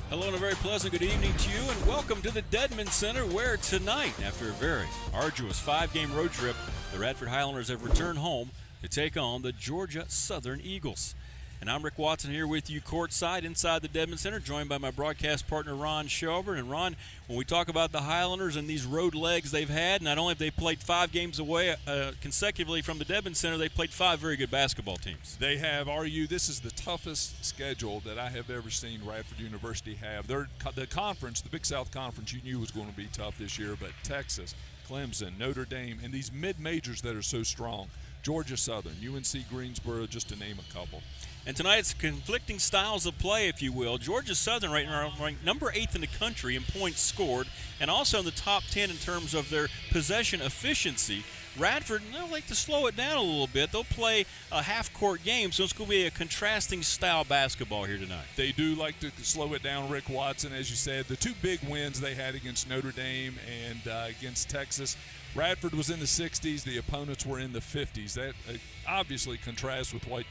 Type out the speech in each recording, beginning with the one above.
Hello and a very pleasant good evening to you, and welcome to the Dedman Center, where tonight, after a very arduous 5-game road trip, the Radford Highlanders have returned home to take on the Georgia Southern Eagles. And I'm Rick Watson here with you courtside inside the Dedman Center, joined by my broadcast partner Ron Shelburne. And Ron, when we talk about the Highlanders and these road legs they've had, not only have they played 5 games away consecutively from the Dedman Center, they've played 5 very good basketball teams. They have. RU, this is the toughest schedule that I have ever seen Radford University have. The conference, the Big South Conference, you knew was going to be tough this year, but Texas, Clemson, Notre Dame, and these mid-majors that are so strong, Georgia Southern, UNC Greensboro, just to name a couple. And tonight it's conflicting styles of play, if you will. Georgia Southern right now ranked number 8th in the country in points scored, and also in the top 10 in terms of their possession efficiency. Radford, they'll like to slow it down a little bit. They'll play a half-court game, so it's going to be a contrasting style basketball here tonight. They do like to slow it down, Rick Watson, as you said. The 2 big wins they had against Notre Dame and against Texas, Radford was in the 60s. The opponents were in the 50s. That obviously contrasts with what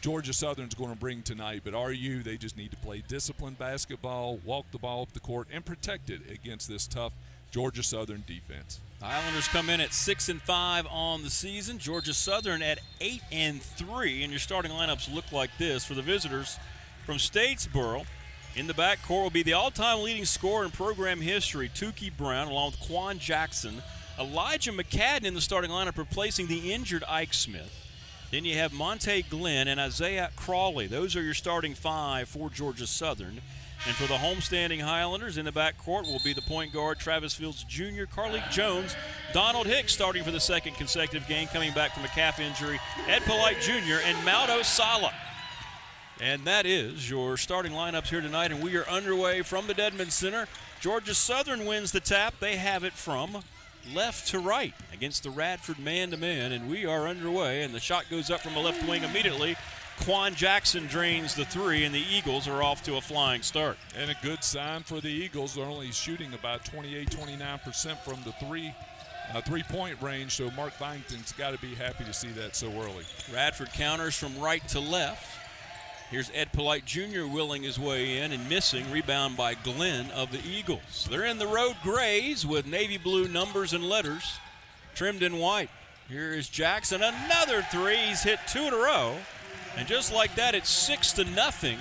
Georgia Southern's going to bring tonight, but RU, they just need to play disciplined basketball, walk the ball up the court, and protect it against this tough Georgia Southern defense. The Highlanders come in at 6-5 on the season. Georgia Southern at 8-3, and your starting lineups look like this. For the visitors from Statesboro, in the backcourt will be the all-time leading scorer in program history, Tukey Brown, along with Quan Jackson. Elijah McCadden in the starting lineup, replacing the injured Ike Smith. Then you have Monte Glenn and Isaiah Crawley. Those are your starting 5 for Georgia Southern. And for the homestanding Highlanders, in the backcourt will be the point guard Travis Fields Jr., Carleek Jones, Donald Hicks starting for the 2nd consecutive game, coming back from a calf injury, Ed Polite Jr., and Maldo Sala. And that is your starting lineups here tonight, and we are underway from the Dedman Center. Georgia Southern wins the tap. They have it from left to right against the Radford man-to-man, and we are underway, and the shot goes up from the left wing immediately. Quan Jackson drains the 3, and the Eagles are off to a flying start. And a good sign for the Eagles. They're only shooting about 28-29% from the three-point range, so Mark Byington's got to be happy to see that so early. Radford counters from right to left. Here's Ed Polite Jr. willing his way in and missing. Rebound by Glenn of the Eagles. They're in the road grays with navy blue numbers and letters trimmed in white. Here is Jackson, another 3. He's hit 2 in a row. And just like that, it's 6-0.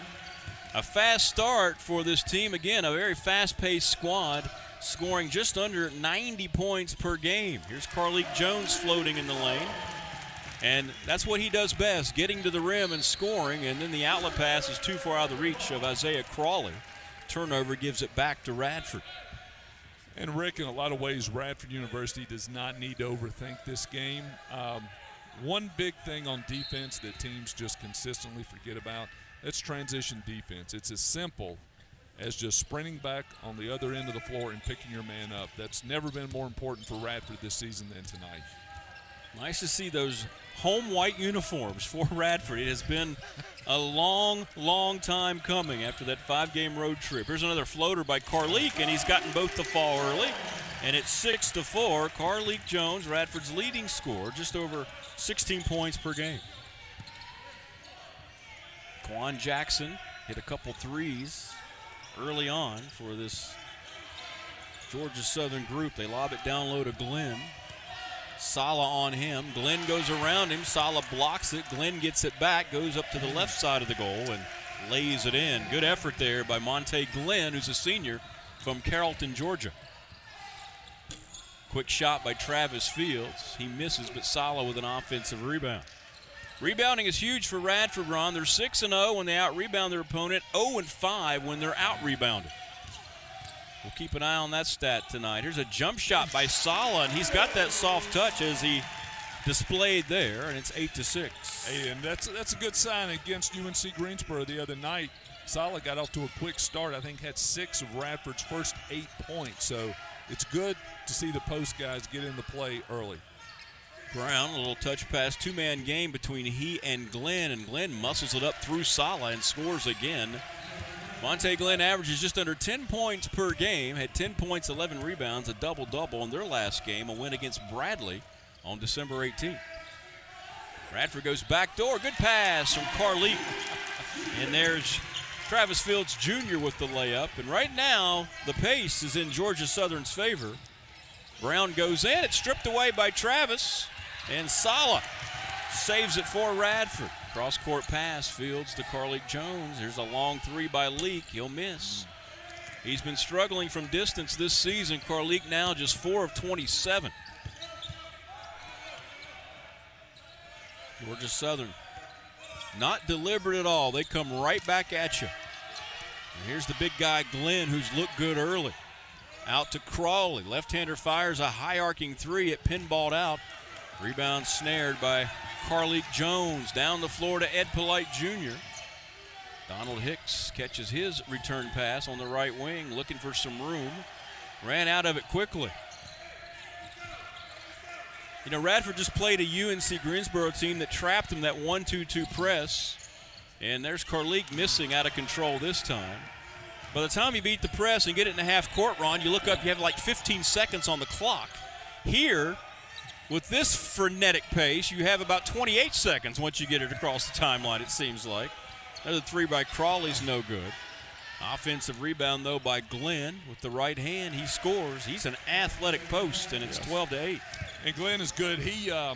A fast start for this team. Again, a very fast-paced squad, scoring just under 90 points per game. Here's Carleek Jones floating in the lane. And that's what he does best, getting to the rim and scoring, and then the outlet pass is too far out of the reach of Isaiah Crawley. Turnover gives it back to Radford. And Rick, in a lot of ways, Radford University does not need to overthink this game. One big thing on defense that teams just consistently forget about, that's transition defense. It's as simple as just sprinting back on the other end of the floor and picking your man up. That's never been more important for Radford this season than tonight. Nice to see those home white uniforms for Radford. It has been a long, long time coming after that 5-game road trip. Here's another floater by Carleek, and he's gotten both to fall early. And it's 6-4. Carleek Jones, Radford's leading scorer, just over 16 points per game. Quan Jackson hit a couple 3s early on for this Georgia Southern group. They lob it down low to Glenn. Sala on him. Glenn goes around him. Sala blocks it. Glenn gets it back, goes up to the left side of the goal and lays it in. Good effort there by Monte Glenn, who's a senior from Carrollton, Georgia. Quick shot by Travis Fields. He misses, but Sala with an offensive rebound. Rebounding is huge for Radford, Ron. They're 6-0 when they out-rebound their opponent, 0-5 when they're out-rebounded. We'll keep an eye on that stat tonight. Here's a jump shot by Sala, and he's got that soft touch as he displayed there, and it's 8-6. Hey, and that's a good sign against UNC Greensboro the other night. Sala got off to a quick start. I think had 6 of Radford's first 8 points. So it's good to see the post guys get into play early. Brown, a little touch pass, 2-man game between he and Glenn muscles it up through Sala and scores again. Monte Glenn averages just under 10 points per game, had 10 points, 11 rebounds, a double-double in their last game, a win against Bradley on December 18th. Radford goes back door, good pass from Carleek. And there's Travis Fields Jr. with the layup. And right now, the pace is in Georgia Southern's favor. Brown goes in. It's stripped away by Travis. And Sala saves it for Radford. Cross-court pass, Fields to Carleek Jones. Here's a long three by Leak. He'll miss. He's been struggling from distance this season. Carleek now just 4 of 27. Georgia Southern, not deliberate at all. They come right back at you. And here's the big guy, Glenn, who's looked good early. Out to Crawley. Left-hander fires a high-arcing three. It pinballed out. Rebound snared by Carleek Jones. Down the floor to Ed Polite Jr. Donald Hicks catches his return pass on the right wing, looking for some room. Ran out of it quickly. You know, Radford just played a UNC Greensboro team that trapped them, that 1-2-2 press. And there's Carleek missing out of control this time. By the time you beat the press and get it in a half-court run, you look up, you have like 15 seconds on the clock. Here, with this frenetic pace, you have about 28 seconds once you get it across the timeline, it seems like. Another three by Crawley's no good. Offensive rebound, though, by Glenn. With the right hand, he scores. He's an athletic post, and it's 12-8. And Glenn is good. He, I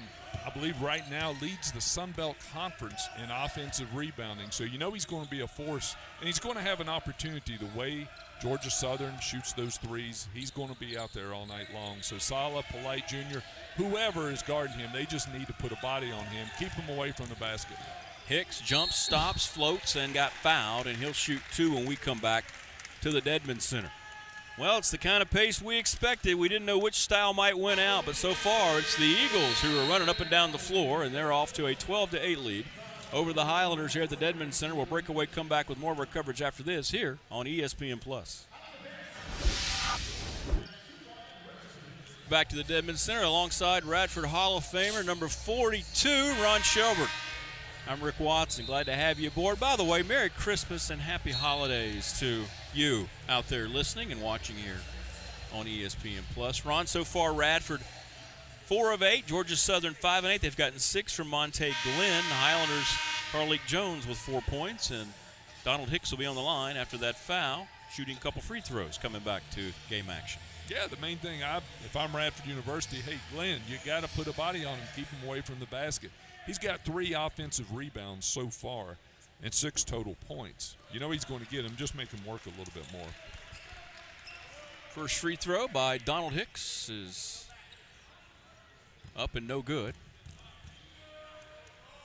believe right now, leads the Sun Belt Conference in offensive rebounding. So you know he's going to be a force, and he's going to have an opportunity. The way Georgia Southern shoots those threes, he's going to be out there all night long. So Sala, Polite Jr., whoever is guarding him, they just need to put a body on him, keep him away from the basket. Hicks jumps, stops, floats, and got fouled, and he'll shoot two when we come back to the Dedman Center. Well, it's the kind of pace we expected. We didn't know which style might win out, but so far it's the Eagles who are running up and down the floor, and they're off to a 12-8 lead over the Highlanders here at the Dedman Center. We'll break away, come back with more of our coverage after this here on ESPN+. Back to the Dedman Center alongside Radford Hall of Famer number 42, Ron Shelburne. I'm Rick Watson. Glad to have you aboard. By the way, Merry Christmas and Happy Holidays to you out there listening and watching here on ESPN+. Ron, so far Radford 4 of 8, Georgia Southern 5 of 8. They've gotten 6 from Monte Glenn. The Highlanders, Carleek Jones with 4 points, and Donald Hicks will be on the line after that foul, shooting a couple free throws, coming back to game action. Yeah, the main thing, if I'm Radford University, hey, Glenn, you got to put a body on him, keep him away from the basket. He's got 3 offensive rebounds so far and 6 total points. You know he's going to get him. Just make him work a little bit more. First free throw by Donald Hicks is up and no good.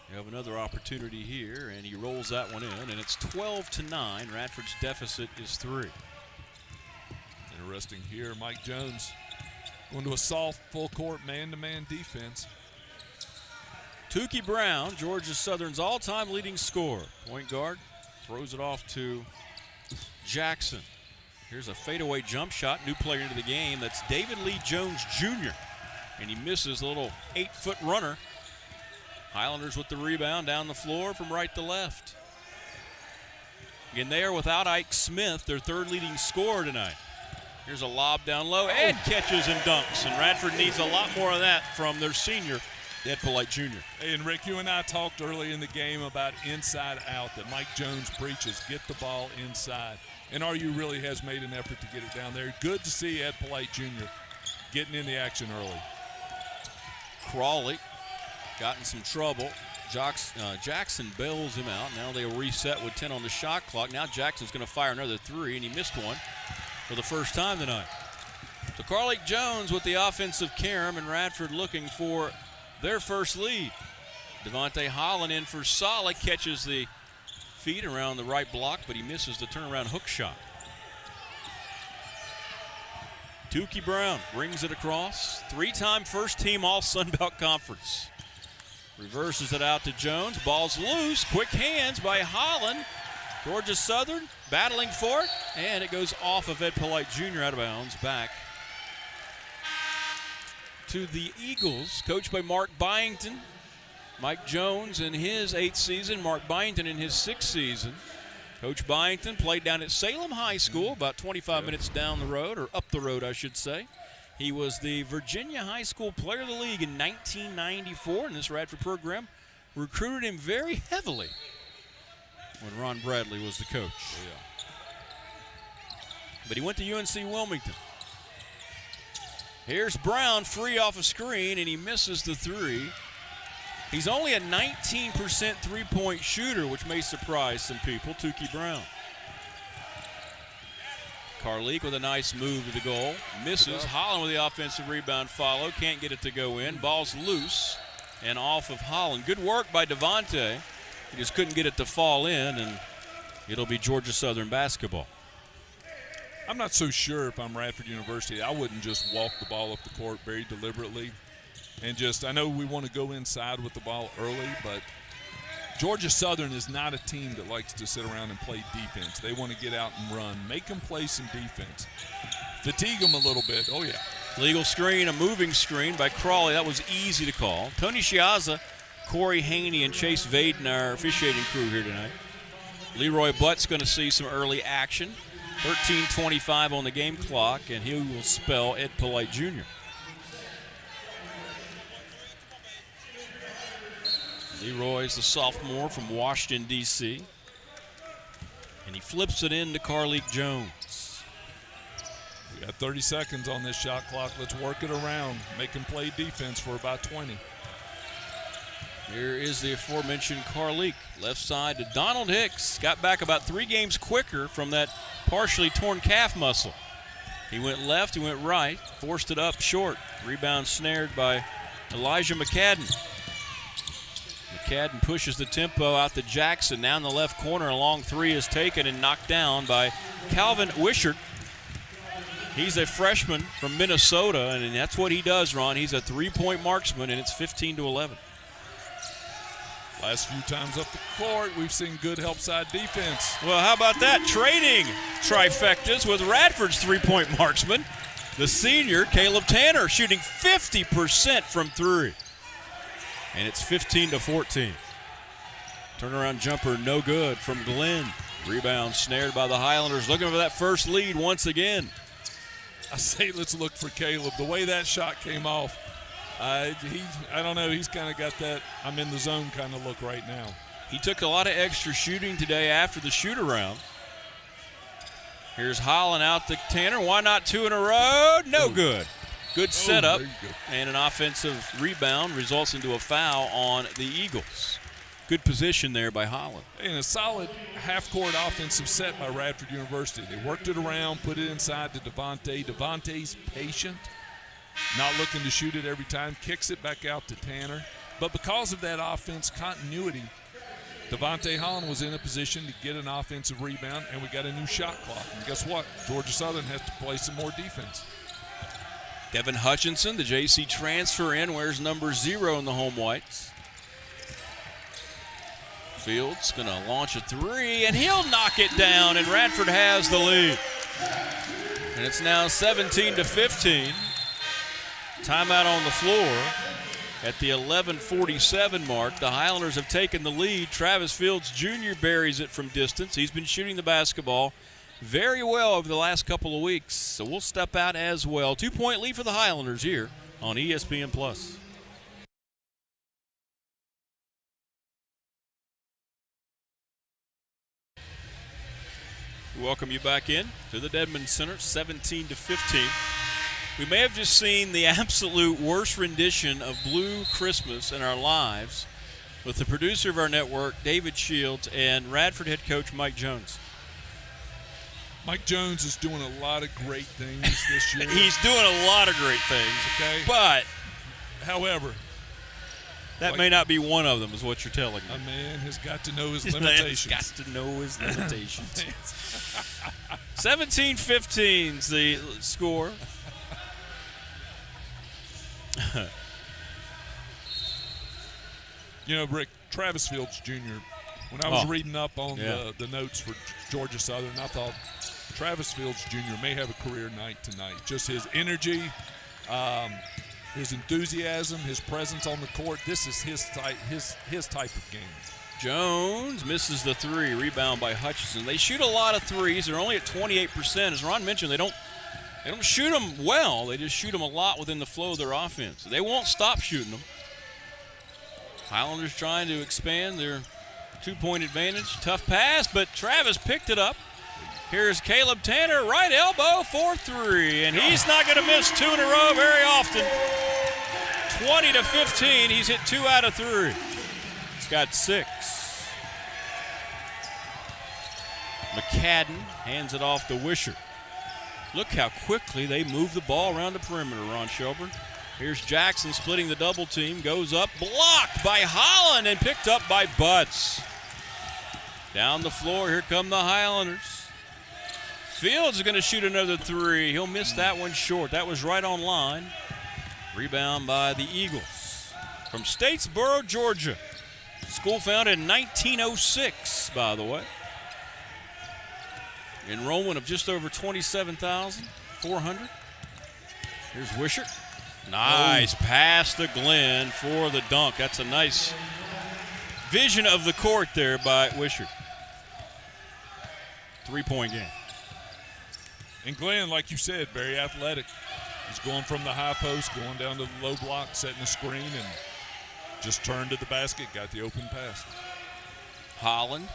You have another opportunity here, and he rolls that one in, and it's 12-9. Radford's deficit is 3. Interesting here, Mike Jones going to a soft full-court man-to-man defense. Tukey Brown, Georgia Southern's all-time leading scorer. Point guard throws it off to Jackson. Here's a fadeaway jump shot. New player into the game. That's David Lee Jones Jr. And he misses a little 8-foot runner. Highlanders with the rebound down the floor from right to left. Again, they are without Ike Smith, their third leading scorer tonight. Here's a lob down low. Ed catches and dunks. And Radford needs a lot more of that from their senior, Ed Polite Jr. Hey, and Rick, you and I talked early in the game about inside out that Mike Jones preaches, get the ball inside. And RU really has made an effort to get it down there. Good to see Ed Polite Jr. getting in the action early. Crawley got in some trouble. Jackson bails him out. Now they'll reset with 10 on the shot clock. Now Jackson's going to fire another 3, and he missed one for the first time tonight. So Carleek Jones with the offensive carom, and Radford looking for their first lead. Devontae Holland in for Sala, catches the feet around the right block, but he misses the turnaround hook shot. Tukey Brown brings it across. 3-time first team All Sun Belt Conference. Reverses it out to Jones. Ball's loose. Quick hands by Holland. Georgia Southern battling for it, and it goes off of Ed Polite Jr. out of bounds. Back to the Eagles, coached by Mark Byington. Mike Jones in his 8th season, Mark Byington in his 6th season. Coach Byington played down at Salem High School, about 25 minutes down the road, or up the road, I should say. He was the Virginia High School Player of the League in 1994, and this Radford program recruited him very heavily when Ron Bradley was the coach. Yeah. But he went to UNC Wilmington. Here's Brown, free off a screen, and he misses the three. He's only a 19% three-point shooter, which may surprise some people. Tukey Brown. Carleek with a nice move to the goal. Misses. Holland with the offensive rebound follow. Can't get it to go in. Ball's loose and off of Holland. Good work by Devontae. He just couldn't get it to fall in, and it'll be Georgia Southern basketball. I'm not so sure if I'm Radford University. I wouldn't just walk the ball up the court very deliberately. And just, I know we want to go inside with the ball early, but Georgia Southern is not a team that likes to sit around and play defense. They want to get out and run. Make them play some defense. Fatigue them a little bit. Oh, yeah. Legal screen, a moving screen by Crawley. That was easy to call. Tony Shiaza, Corey Haney, and Chase Vaden, our officiating crew here tonight. Leroy Butt's going to see some early action. 13:25 on the game clock, and he will spell Ed Polite Jr. Leroy's the sophomore from Washington, D.C. And he flips it in to Carleek Jones. We got 30 seconds on this shot clock. Let's work it around. Make him play defense for about 20. Here is the aforementioned Carleek. Left side to Donald Hicks. Got back about 3 games quicker from that partially torn calf muscle. He went left, he went right, forced it up short. Rebound snared by Elijah McCadden. McCadden pushes the tempo out to Jackson. Down the left corner, a long three is taken and knocked down by Calvin Wishart. He's a freshman from Minnesota, and that's what he does, Ron. He's a three-point marksman, and it's 15-11. Last few times up the court, we've seen good help side defense. Well, how about that? Trading trifectas with Radford's three-point marksman, the senior Caleb Tanner, shooting 50% from three. And it's 15-14. Turnaround jumper, no good from Glenn. Rebound snared by the Highlanders, looking for that first lead once again. I say let's look for Caleb. The way that shot came off, I don't know. He's kind of got that I'm in the zone kind of look right now. He took a lot of extra shooting today after the shoot-around. Here's Holland out to Tanner. Why not 2 in a row? No good. Good setup, and an offensive rebound results into a foul on the Eagles. Good position there by Holland. And a solid half-court offensive set by Radford University. They worked it around, put it inside to Devontae. Devontae's patient, not looking to shoot it every time, kicks it back out to Tanner. But because of that offense continuity, Devontae Holland was in a position to get an offensive rebound, and we got a new shot clock. And guess what? Georgia Southern has to play some more defense. Devin Hutchinson, the JC transfer in, wears number 0 in the home whites. Fields going to launch a three, and he'll knock it down, and Radford has the lead. And it's now 17-15. Timeout on the floor at the 11:47 mark. The Highlanders have taken the lead. Travis Fields Jr. buries it from distance. He's been shooting the basketball very well over the last couple of weeks, so we'll step out as well. 2-point lead for the Highlanders here on ESPN+. We welcome you back in to the Dedmon Center, 17-15. We may have just seen the absolute worst rendition of Blue Christmas in our lives with the producer of our network, David Shields, and Radford head coach Mike Jones. Mike Jones is doing a lot of great things this year. He's doing a lot of great things, okay. But, however, that may not be one of them, is what you're telling me. A man has got to know his limitations. Got to know his limitations. 17-15's the score. You know, Rick, Travis Fields Jr., when I was reading up on the notes for Georgia Southern, I thought Travis Fields Jr. may have a career night tonight. Just his energy, his enthusiasm, his presence on the court. This is his type of game. Jones misses the three. Rebound by Hutchinson. They shoot a lot of threes. They're only at 28%. As Ron mentioned, they don't shoot them well. They just shoot them a lot within the flow of their offense. They won't stop shooting them. Highlanders trying to expand their 2-point advantage. Tough pass, but Travis picked it up. Here's Caleb Tanner, right elbow for 3, and he's not going to miss 2 in a row very often. 20-15, he's hit 2 out of 3. He's got 6. McCadden hands it off to Wisher. Look how quickly they move the ball around the perimeter, Ron Shelburne. Here's Jackson splitting the double team, goes up, blocked by Holland and picked up by Butts. Down the floor, here come the Highlanders. Fields is going to shoot another 3. He'll miss that one short. That was right on line. Rebound by the Eagles. From Statesboro, Georgia. School founded in 1906, by the way. Enrollment of just over 27,400. Here's Wishart. Nice pass to Glenn for the dunk. That's a nice vision of the court there by Wishart. 3-point game. And Glenn, like you said, very athletic. He's going from the high post, going down to the low block, setting the screen, and just turned to the basket, got the open pass. Holland.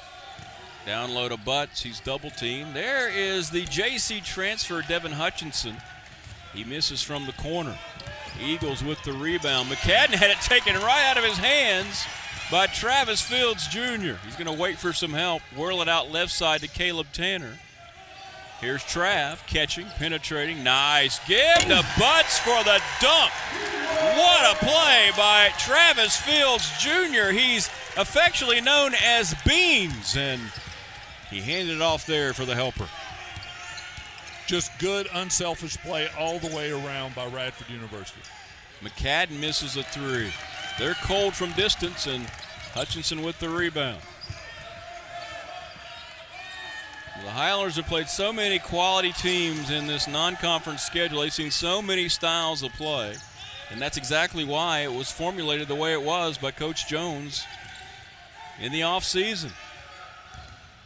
Down low to Butts. He's double teamed. There is the JC transfer, Devin Hutchinson. He misses from the corner. Eagles with the rebound. McCadden had it taken right out of his hands by Travis Fields Jr. He's going to wait for some help. Whirl it out left side to Caleb Tanner. Here's Trav catching, penetrating. Nice give to Butts for the dunk. What a play by Travis Fields Jr. He's affectionately known as Beans, and he handed it off there for the helper. Just good, unselfish play all the way around by Radford University. McCadden misses a 3. They're cold from distance, and Hutchinson with the rebound. The Highlanders have played so many quality teams in this non-conference schedule. They've seen so many styles of play, and that's exactly why it was formulated the way it was by Coach Jones in the offseason.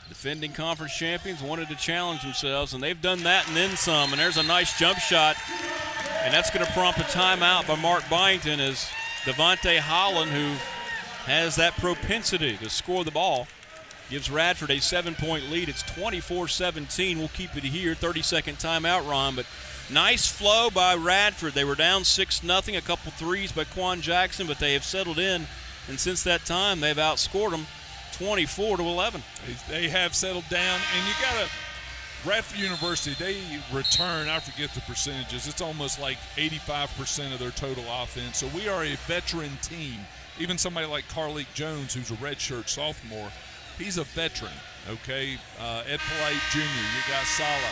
Defending conference champions wanted to challenge themselves, and they've done that and then some. And there's a nice jump shot, and that's going to prompt a timeout by Mark Byington as Devontae Holland, who has that propensity to score the ball, gives Radford a 7-point lead. It's 24-17. We'll keep it here. 30-second timeout, Ron. But nice flow by Radford. They were down 6-0. A couple threes by Quan Jackson, but they have settled in. And since that time, they've outscored them 24-11. They have settled down. And you got to – Radford University, they return – I forget the percentages. It's almost like 85% of their total offense. So we are a veteran team. Even somebody like Carleek Jones, who's a redshirt sophomore, he's a veteran, okay? Ed Polite Jr., you got Sala.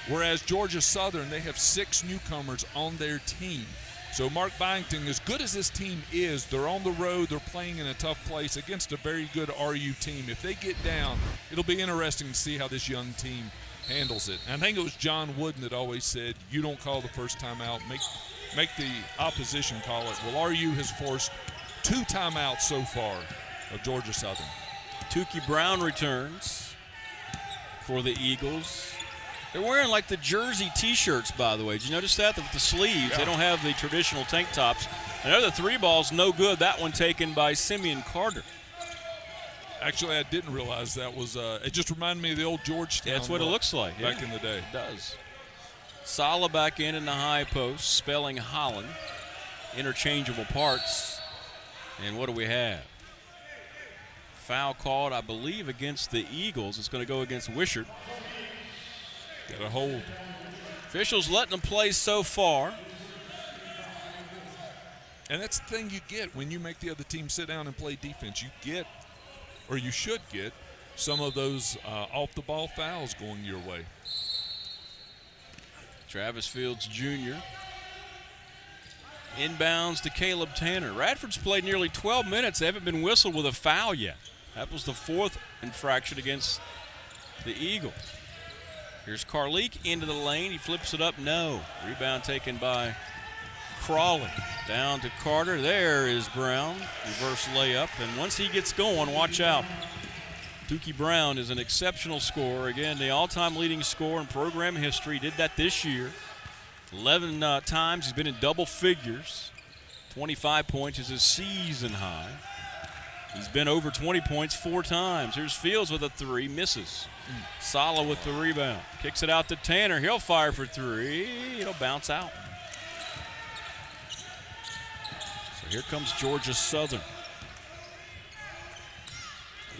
Whereas Georgia Southern, they have 6 newcomers on their team. So Mark Byington, as good as this team is, they're on the road, they're playing in a tough place against a very good RU team. If they get down, it'll be interesting to see how this young team handles it. And I think it was John Wooden that always said, you don't call the first time out, make the opposition call it. Well, RU has forced 2 timeouts so far of Georgia Southern. Tukey Brown returns for the Eagles. They're wearing like the jersey T-shirts, by the way. Did you notice that? With the sleeves, yeah. They don't have the traditional tank tops. Another 3 ball's no good. That one taken by Simeon Carter. Actually, I didn't realize that was it just reminded me of the old Georgetown. That's what it looks like. Back in the day. It does. Sala back in the high post, spelling Holland. Interchangeable parts. And what do we have? Foul called, I believe, against the Eagles. It's going to go against Wishart. Got a hold. Officials letting them play so far. And that's the thing you get when you make the other team sit down and play defense. You get, or you should get, some of those off-the-ball fouls going your way. Travis Fields Jr. Inbounds to Caleb Tanner. Radford's played nearly 12 minutes. They haven't been whistled with a foul yet. That was the 4th infraction against the Eagles. Here's Carleek into the lane. He flips it up. No. Rebound taken by Crawley. Down to Carter. There is Brown. Reverse layup. And once he gets going, watch out. Tukey Brown is an exceptional scorer. Again, the all-time leading scorer in program history. Did that this year. 11 times he's been in double figures. 25 points is his season high. He's been over 20 points 4 times. Here's Fields with a 3, misses. Sala with the rebound. Kicks it out to Tanner. He'll fire for 3. It'll bounce out. So here comes Georgia Southern.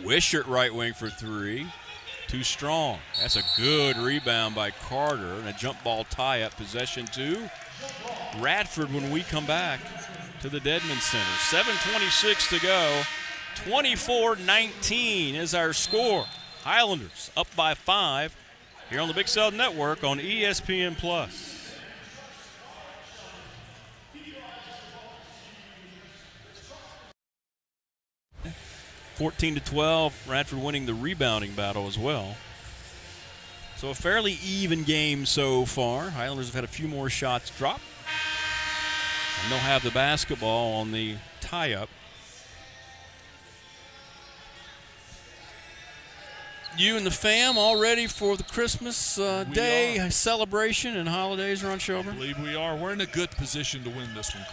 Wishart right wing for 3. Too strong. That's a good rebound by Carter. And a jump ball tie-up. Possession to Radford when we come back to the Dedman Center. 7:26 to go. 24-19 is our score. Highlanders up by 5 here on the Big South Network on ESPN+. 14-12, Radford winning the rebounding battle as well. So a fairly even game so far. Highlanders have had a few more shots drop. And they'll have the basketball on the tie-up. You and the fam all ready for the Christmas day celebration and holidays around Shelburne? I believe we are. We're in a good position to win this one,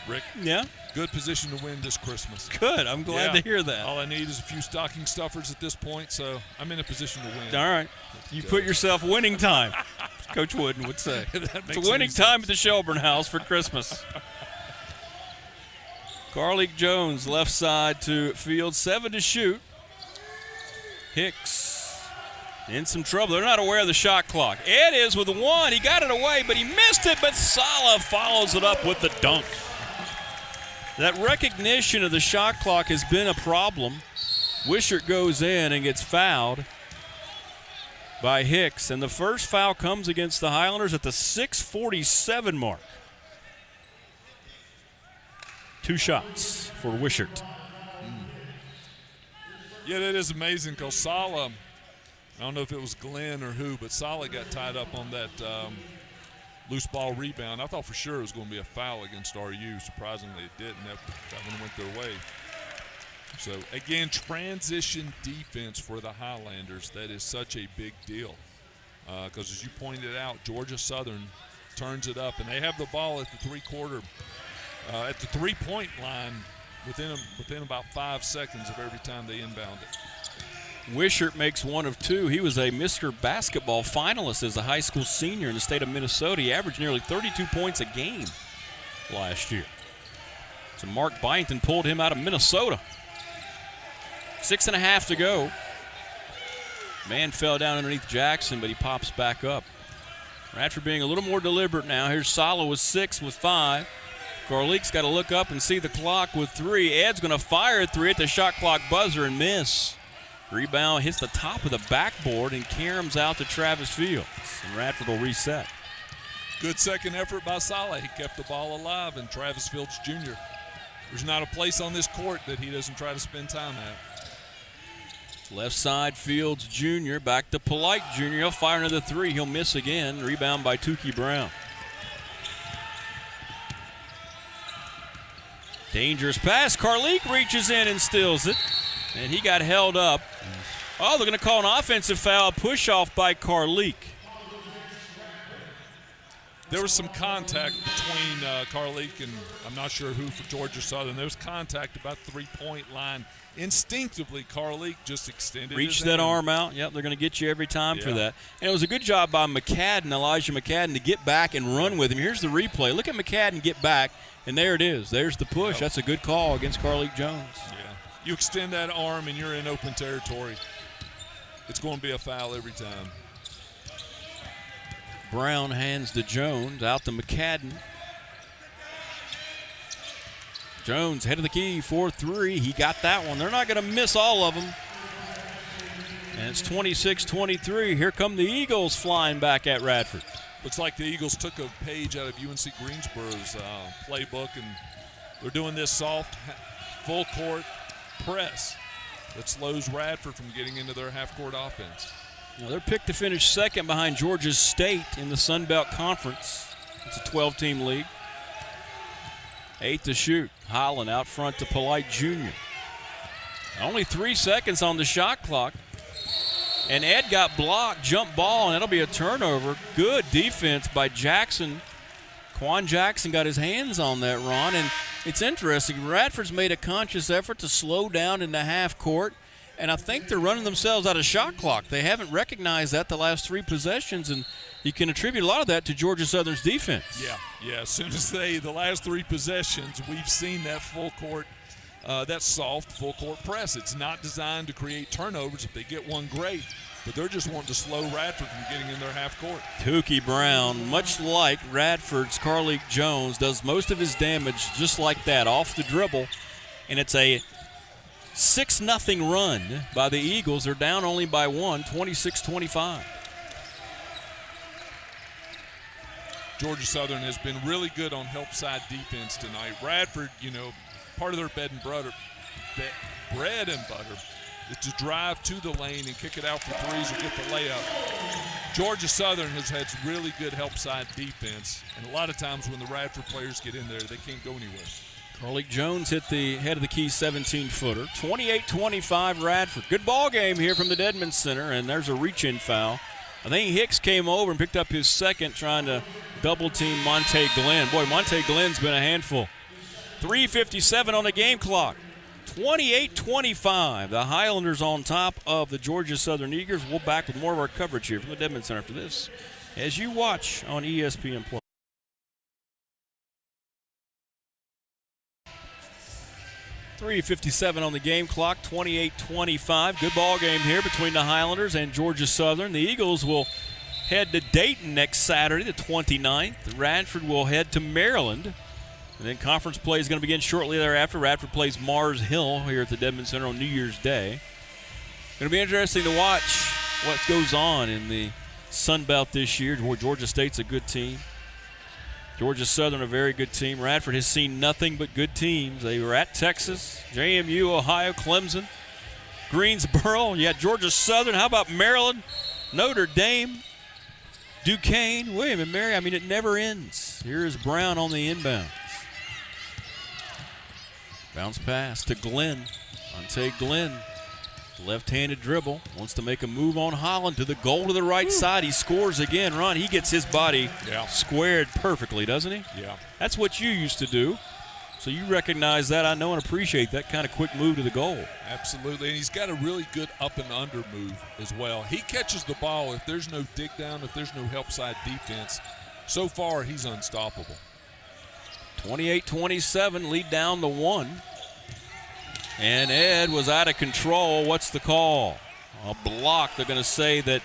Rick. Yeah? Good position to win this Christmas. Good. I'm glad to hear that. All I need is a few stocking stuffers at this point, so I'm in a position to win. All right. You put yourself winning time, Coach Wooden would say. It's a winning time at the Shelburne House for Christmas. Carleek Jones, left side to Field, 7 to shoot. Hicks in some trouble. They're not aware of the shot clock. Ed is with 1. He got it away, but he missed it, but Sala follows it up with the dunk. That recognition of the shot clock has been a problem. Wishart goes in and gets fouled by Hicks, and the first foul comes against the Highlanders at the 6:47 mark. 2 shots for Wishart. Yeah, that is amazing because Sala, I don't know if it was Glenn or who, but Sala got tied up on that loose ball rebound. I thought for sure it was going to be a foul against RU. Surprisingly, it didn't. That one went their way. So, again, transition defense for the Highlanders. That is such a big deal because, as you pointed out, Georgia Southern turns it up, and they have the ball at the at the three-point line within about 5 seconds of every time they inbound it. Wishart makes 1 of 2. He was a Mr. Basketball finalist as a high school senior in the state of Minnesota. He averaged nearly 32 points a game last year. So Mark Byington pulled him out of Minnesota. 6.5 to go. Man fell down underneath Jackson, but he pops back up. Radford being a little more deliberate now. Here's Sala with 6 with 5. Carleek's got to look up and see the clock with 3. Ed's going to fire at 3 at the shot clock buzzer and miss. Rebound hits the top of the backboard and caroms out to Travis Fields. And Radford will reset. Good second effort by Sala. He kept the ball alive, and Travis Fields Jr. There's not a place on this court that he doesn't try to spend time at. Left side, Fields Jr. Back to Polite Jr. He'll fire another 3. He'll miss again. Rebound by Tukey Brown. Dangerous pass. Carleek reaches in and steals it. And he got held up. Oh, they're going to call an offensive foul. Push-off by Carleek. There was some contact between Carleek and I'm not sure who for Georgia Southern. There was contact about the three-point line. Instinctively, Carleek just extended Reached his that hand. arm out. Yep, they're going to get you every time for that. And it was a good job by Elijah McCadden, to get back and run with him. Here's the replay. Look at McCadden get back, and there it is. There's the push. That's a good call against Carleek Jones. Yeah. You extend that arm and you're in open territory. It's going to be a foul every time. Brown hands to Jones, out to McCadden. Jones, head of the key for 3. He got that one. They're not going to miss all of them. And it's 26-23. Here come the Eagles flying back at Radford. Looks like the Eagles took a page out of UNC Greensboro's playbook, and they're doing this soft, full-court press that slows Radford from getting into their half-court offense. Well, they're picked to finish second behind Georgia State in the Sun Belt Conference. It's a 12-team league. 8 to shoot. Holland out front to Polite Jr. Only 3 seconds on the shot clock. And Ed got blocked, jump ball, and that'll be a turnover. Good defense by Jackson Quan Jackson got his hands on that, Ron, and it's interesting. Radford's made a conscious effort to slow down in the half court, and I think they're running themselves out of shot clock. They haven't recognized that the last 3 possessions, and you can attribute a lot of that to Georgia Southern's defense. Yeah. As soon as the last 3 possessions, we've seen that full court, that soft full court press. It's not designed to create turnovers. If they get one, great. But they're just wanting to slow Radford from getting in their half court. Tukey Brown, much like Radford's Carleek Jones, does most of his damage just like that, off the dribble. And it's a 6-0 run by the Eagles. They're down only by 1, 26-25. Georgia Southern has been really good on help side defense tonight. Radford, part of their bread and butter is to drive to the lane and kick it out for threes or get the layup. Georgia Southern has had really good help side defense, and a lot of times when the Radford players get in there, they can't go anywhere. Carleek Jones hit the head of the key 17-footer. 28-25 Radford. Good ball game here from the Dedman Center, and there's a reach-in foul. I think Hicks came over and picked up his second, trying to double-team Monte Glenn. Boy, Monte Glenn's been a handful. 3:57 on the game clock. 28-25. The Highlanders on top of the Georgia Southern Eagles. We'll back with more of our coverage here from the Dedman Center after this, as you watch on ESPN Plus. 3:57 on the game clock, 28-25. Good ball game here between the Highlanders and Georgia Southern. The Eagles will head to Dayton next Saturday, the 29th. Radford will head to Maryland. And then conference play is going to begin shortly thereafter. Radford plays Mars Hill here at the Dedman Center on New Year's Day. Going to be interesting to watch what goes on in the Sun Belt this year. Georgia State's a good team. Georgia Southern, a very good team. Radford has seen nothing but good teams. They were at Texas, JMU, Ohio, Clemson, Greensboro. You had Georgia Southern. How about Maryland, Notre Dame, Duquesne, William and Mary? I mean, it never ends. Here is Brown on the inbound. Bounce pass to Glenn. Monte Glenn, left-handed dribble, wants to make a move on Holland to the goal to the right side. He scores again. Ron, he gets his body squared perfectly, doesn't he? Yeah. That's what you used to do. So you recognize that, I know, and appreciate that kind of quick move to the goal. Absolutely, and he's got a really good up and under move as well. He catches the ball. If there's no dig down, if there's no help side defense, so far he's unstoppable. 28-27, lead down to 1. And Ed was out of control. What's the call? A block. They're going to say that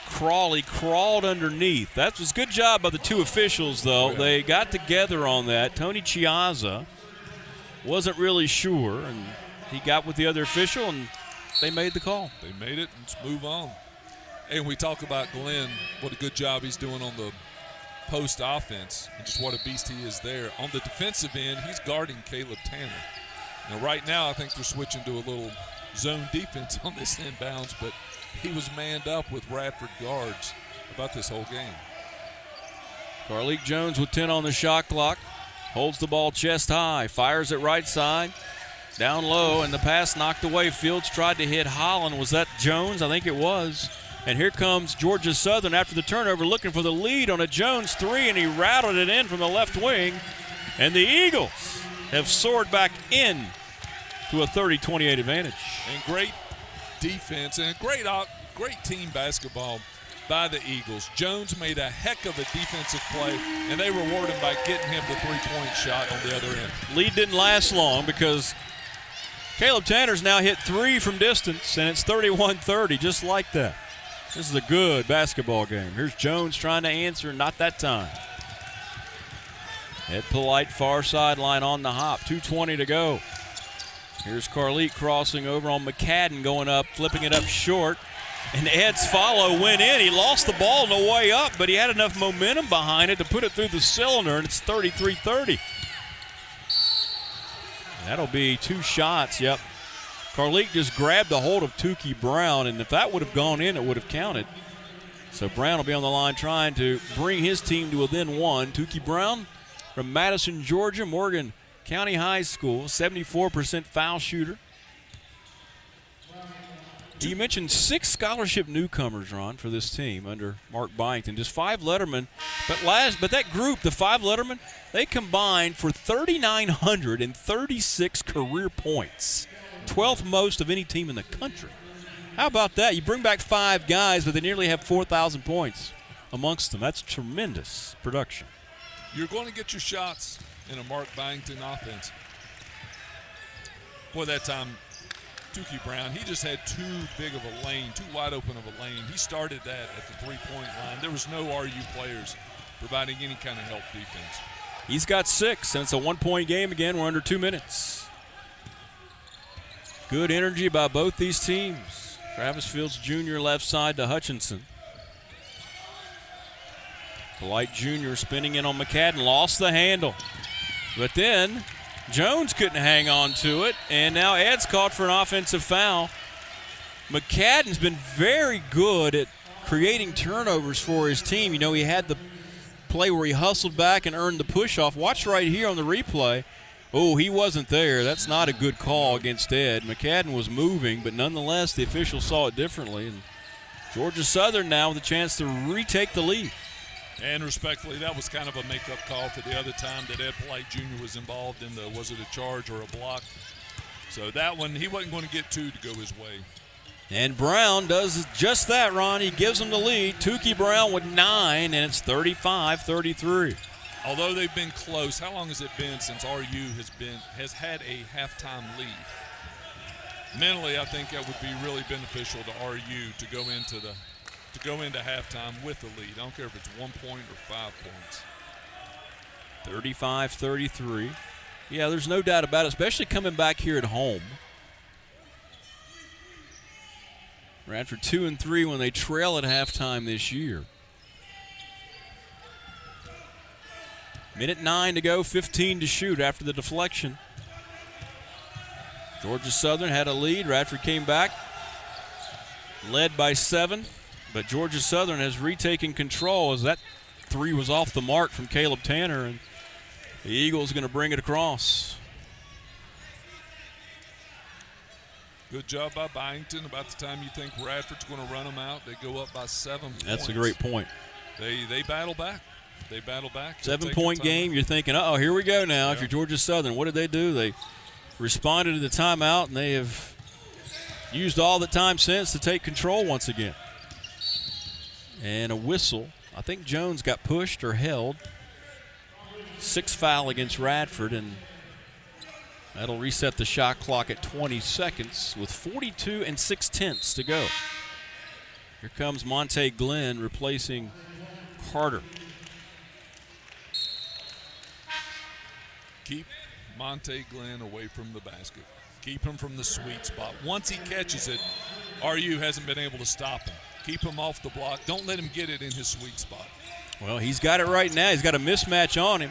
Crawley crawled underneath. That was a good job by the two officials, though. They got together on that. Tony Chiazza wasn't really sure, and he got with the other official, and they made the call. They made it. Let's move on. And we talk about Glenn, what a good job he's doing on the post offense, and just what a beast he is there. On the defensive end, he's guarding Caleb Tanner. Now, right now, I think they're switching to a little zone defense on this inbounds, but he was manned up with Radford guards about this whole game. Carleek Jones with 10 on the shot clock. Holds the ball chest high. Fires it right side. Down low, and the pass knocked away. Fields tried to hit Holland. Was that Jones? I think it was. And here comes Georgia Southern after the turnover, looking for the lead on a Jones three, and he rattled it in from the left wing. And the Eagles have soared back in to a 30-28 advantage. And great defense and great team basketball by the Eagles. Jones made a heck of a defensive play, and they rewarded him by getting him the three-point shot on the other end. Lead didn't last long because Caleb Tanner's now hit 3 from distance, and it's 31-30, just like that. This is a good basketball game. Here's Jones trying to answer, not that time. Ed Polite, far sideline on the hop. 2:20 to go. Here's Carleek crossing over on McCadden, going up, flipping it up short. And Ed's follow went in. He lost the ball on the way up, but he had enough momentum behind it to put it through the cylinder, and it's 33-30. That'll be 2 shots, yep. Carleek just grabbed a hold of Tukey Brown, and if that would have gone in, it would have counted. So Brown will be on the line trying to bring his team to within 1. Tukey Brown from Madison, Georgia, Morgan County High School, 74% foul shooter. You mentioned 6 scholarship newcomers, Ron, for this team under Mark Byington. Just 5 lettermen. But that group, the 5 lettermen, they combined for 3,936 career points. 12th most of any team in the country. How about that? You bring back 5 guys, but they nearly have 4,000 points amongst them. That's tremendous production. You're going to get your shots in a Mark Byington offense. Boy, that time, Tukey Brown, he just had too big of a lane, too wide open of a lane. He started that at the three-point line. There was no RU players providing any kind of help defense. He's got 6, and it's a 1-point game again. We're under 2 minutes. Good energy by both these teams. Travis Fields Jr. left side to Hutchinson. Polite Jr. spinning in on McCadden, lost the handle. But then Jones couldn't hang on to it, and now Ed's caught for an offensive foul. McCadden's been very good at creating turnovers for his team. You know, he had the play where he hustled back and earned the push-off. Watch right here on the replay. Oh, he wasn't there. That's not a good call against Ed. McCadden was moving, but nonetheless, the officials saw it differently. And Georgia Southern now with a chance to retake the lead. And respectfully, that was kind of a make-up call for the other time that Ed Polite Jr. was involved in was it a charge or a block? So that one, he wasn't going to get 2 to go his way. And Brown does just that, Ron. He gives them the lead. Tukey Brown with 9, and it's 35-33. Although they've been close, how long has it been since RU has had a halftime lead? Mentally, I think that would be really beneficial to RU to go into halftime with the lead. I don't care if it's 1 point or 5 points. 35-33. Yeah, there's no doubt about it, especially coming back here at home. Radford 2-3 when they trail at halftime this year. Minute 9 to go, 15 to shoot after the deflection. Georgia Southern had a lead. Radford came back, led by 7. But Georgia Southern has retaken control as that 3 was off the mark from Caleb Tanner, and the Eagles going to bring it across. Good job by Byington. About the time you think Radford's going to run them out, they go up by 7 points. That's a great point. They battle back. They battle back. 7-point game. You're thinking, uh-oh, here we go now. Yeah. If you're Georgia Southern, what did they do? They responded to the timeout, and they have used all the time since to take control once again. And a whistle. I think Jones got pushed or held. 6th foul against Radford, and that'll reset the shot clock at 20 seconds with 42 6/10 to go. Here comes Monte Glenn replacing Carter. Keep Monte Glenn away from the basket. Keep him from the sweet spot. Once he catches it, RU hasn't been able to stop him. Keep him off the block. Don't let him get it in his sweet spot. Well, he's got it right now. He's got a mismatch on him.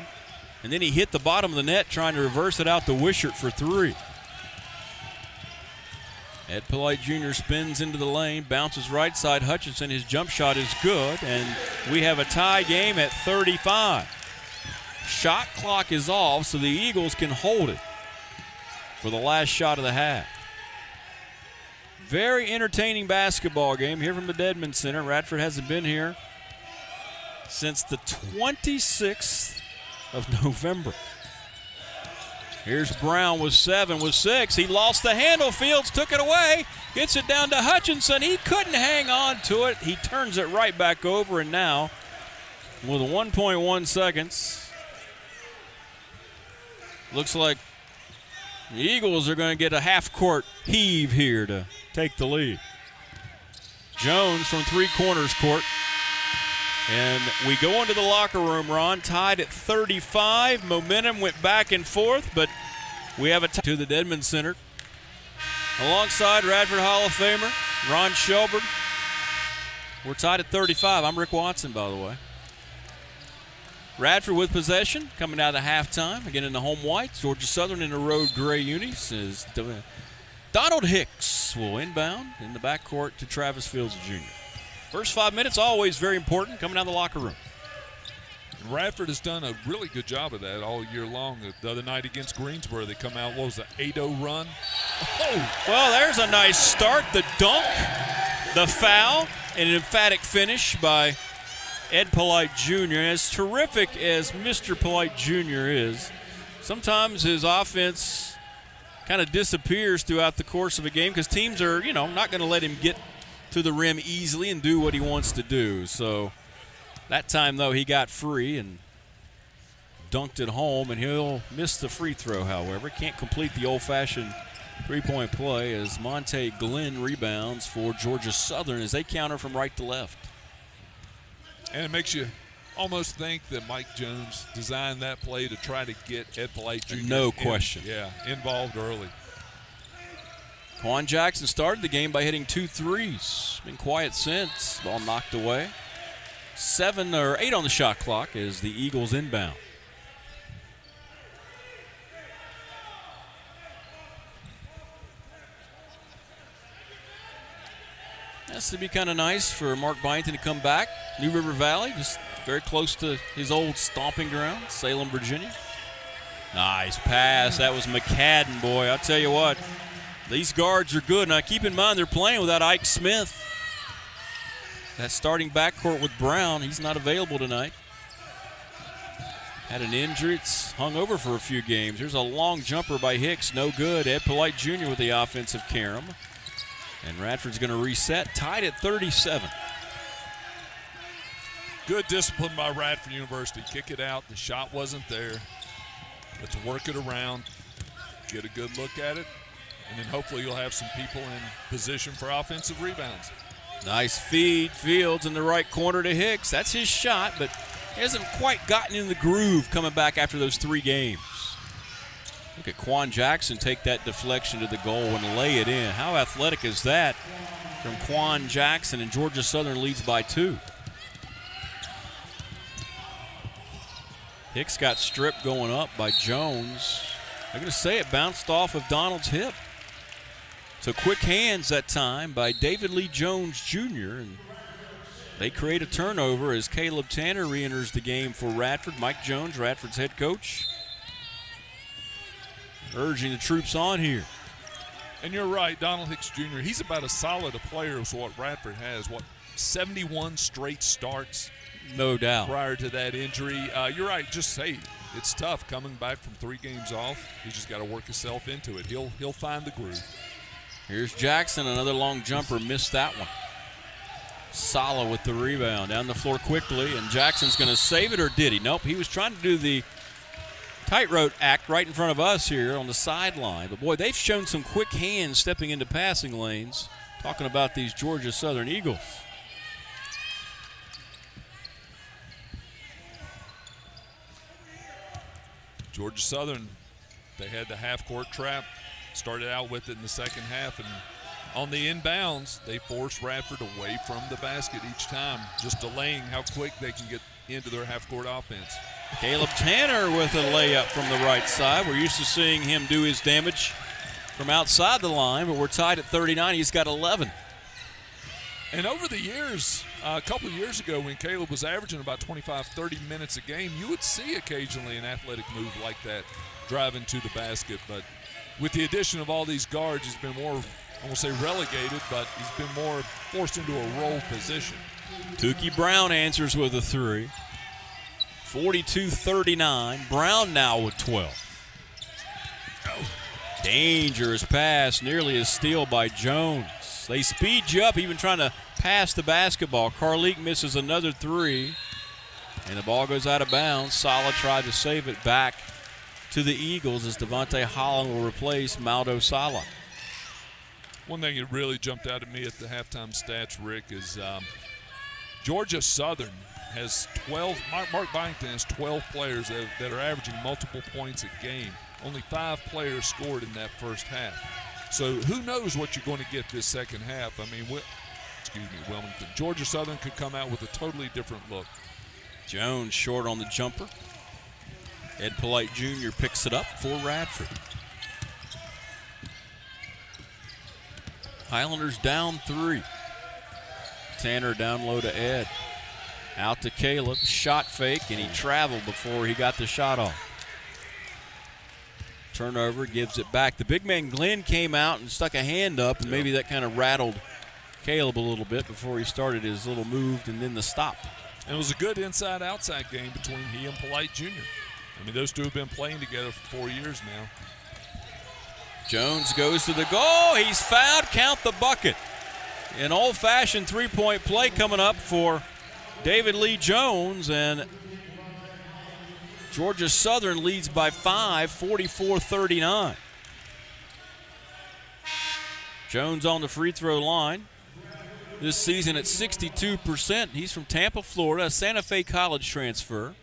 And then he hit the bottom of the net trying to reverse it out to Wishart for 3. Ed Polite Jr. spins into the lane, bounces right side. Hutchinson, his jump shot is good, and we have a tie game at 35. Shot clock is off, so the Eagles can hold it for the last shot of the half. Very entertaining basketball game here from the Dedman Center. Radford hasn't been here since the 26th of November. Here's Brown with 7, with 6. He lost the handle. Fields took it away. Gets it down to Hutchinson. He couldn't hang on to it. He turns it right back over, and now with 1.1 seconds, looks like the Eagles are going to get a half-court heave here to take the lead. Jones from 3 corners court. And we go into the locker room, Ron, tied at 35. Momentum went back and forth, but we have a tie to the Dedman Center. Alongside Radford Hall of Famer Ron Shelburne. We're tied at 35. I'm Rick Watson, by the way. Radford with possession, coming out of halftime. Again in the home whites. Georgia Southern in the road gray unis. Is Donald Hicks will inbound in the backcourt to Travis Fields Jr. First 5 minutes, always very important, coming out of the locker room. Radford has done a really good job of that all year long. The other night against Greensboro, they come out, what was that, 8-0 run? Oh, Well, there's a nice start. The dunk, the foul, and an emphatic finish by Ed Polite Jr. As terrific as Mr. Polite Jr. is, sometimes his offense kind of disappears throughout the course of a game because teams are, not going to let him get to the rim easily and do what he wants to do. So that time, though, he got free and dunked it home, and he'll miss the free throw, however. Can't complete the old-fashioned three-point play as Monte Glenn rebounds for Georgia Southern as they counter from right to left. And it makes you almost think that Mike Jones designed that play to try to get Ed Polite Jr. No question. Involved early. Quan Jackson started the game by hitting 2 threes. Been quiet since. Ball knocked away. 7 or 8 on the shot clock as the Eagles inbound. Has to be kind of nice for Mark Byington to come back. New River Valley, just very close to his old stomping ground, Salem, Virginia. Nice pass. That was McCadden, boy. I'll tell you what, these guards are good. Now, keep in mind, they're playing without Ike Smith. That starting backcourt with Brown, he's not available tonight. Had an injury. It's hung over for a few games. Here's a long jumper by Hicks. No good. Ed Polite Jr. with the offensive carom. And Radford's going to reset, tied at 37. Good discipline by Radford University. Kick it out. The shot wasn't there. Let's work it around, get a good look at it, and then hopefully you'll have some people in position for offensive rebounds. Nice feed. Fields in the right corner to Hicks. That's his shot, but he hasn't quite gotten in the groove coming back after those 3 games. Look at Quan Jackson take that deflection to the goal and lay it in. How athletic is that from Quan Jackson, and Georgia Southern leads by 2. Hicks got stripped going up by Jones. I'm going to say it bounced off of Donald's hip. So quick hands that time by David Lee Jones Jr. And they create a turnover as Caleb Tanner re-enters the game for Radford. Mike Jones, Radford's head coach, urging the troops on here. And you're right, Donald Hicks Jr., he's about as solid a player as what Radford has. 71 straight starts? No doubt. Prior to that injury. You're right, it's tough coming back from 3 games off. He's just got to work himself into it. He'll find the groove. Here's Jackson, another long jumper, missed that one. Sala with the rebound, down the floor quickly, and Jackson's going to save it, or did he? Nope, he was trying to do the tightrope act right in front of us here on the sideline. But, boy, they've shown some quick hands stepping into passing lanes, talking about these Georgia Southern Eagles. Georgia Southern, they had the half-court trap, started out with it in the second half, and on the inbounds, they forced Radford away from the basket each time, just delaying how quick they can get into their half-court offense. Caleb Tanner with a layup from the right side. We're used to seeing him do his damage from outside the line, but we're tied at 39. He's got 11. And over the years, a couple of years ago when Caleb was averaging about 25, 30 minutes a game, you would see occasionally an athletic move like that driving to the basket. But with the addition of all these guards, he's been more, I won't say relegated, but he's been more forced into a role position. Tukey Brown answers with a 3. 42-39. Brown now with 12. Dangerous pass, nearly a steal by Jones. They speed you up, even trying to pass the basketball. Carleek misses another 3, and the ball goes out of bounds. Sala tried to save it back to the Eagles as Devontae Holland will replace Maldo Sala. One thing that really jumped out at me at the halftime stats, Rick, is Georgia Southern has 12. Mark Byington has 12 players that are averaging multiple points a game. Only 5 players scored in that first half. So who knows what you're going to get this second half. I mean, Wilmington. Georgia Southern could come out with a totally different look. Jones short on the jumper. Ed Polite Jr. picks it up for Radford. Highlanders down 3. Tanner down low to Ed. Out to Caleb. Shot fake, and he traveled before he got the shot off. Turnover, gives it back. The big man Glenn came out and stuck a hand up, and maybe that kind of rattled Caleb a little bit before he started his little move and then the stop. And it was a good inside-outside game between he and Polite Jr. I mean, those two have been playing together for 4 years now. Jones goes to the goal. He's fouled. Count the bucket. An old-fashioned three-point play coming up for David Lee Jones, and Georgia Southern leads by 5, 44-39. Jones on the free throw line. This season at 62%. He's from Tampa, Florida, a Santa Fe College transfer.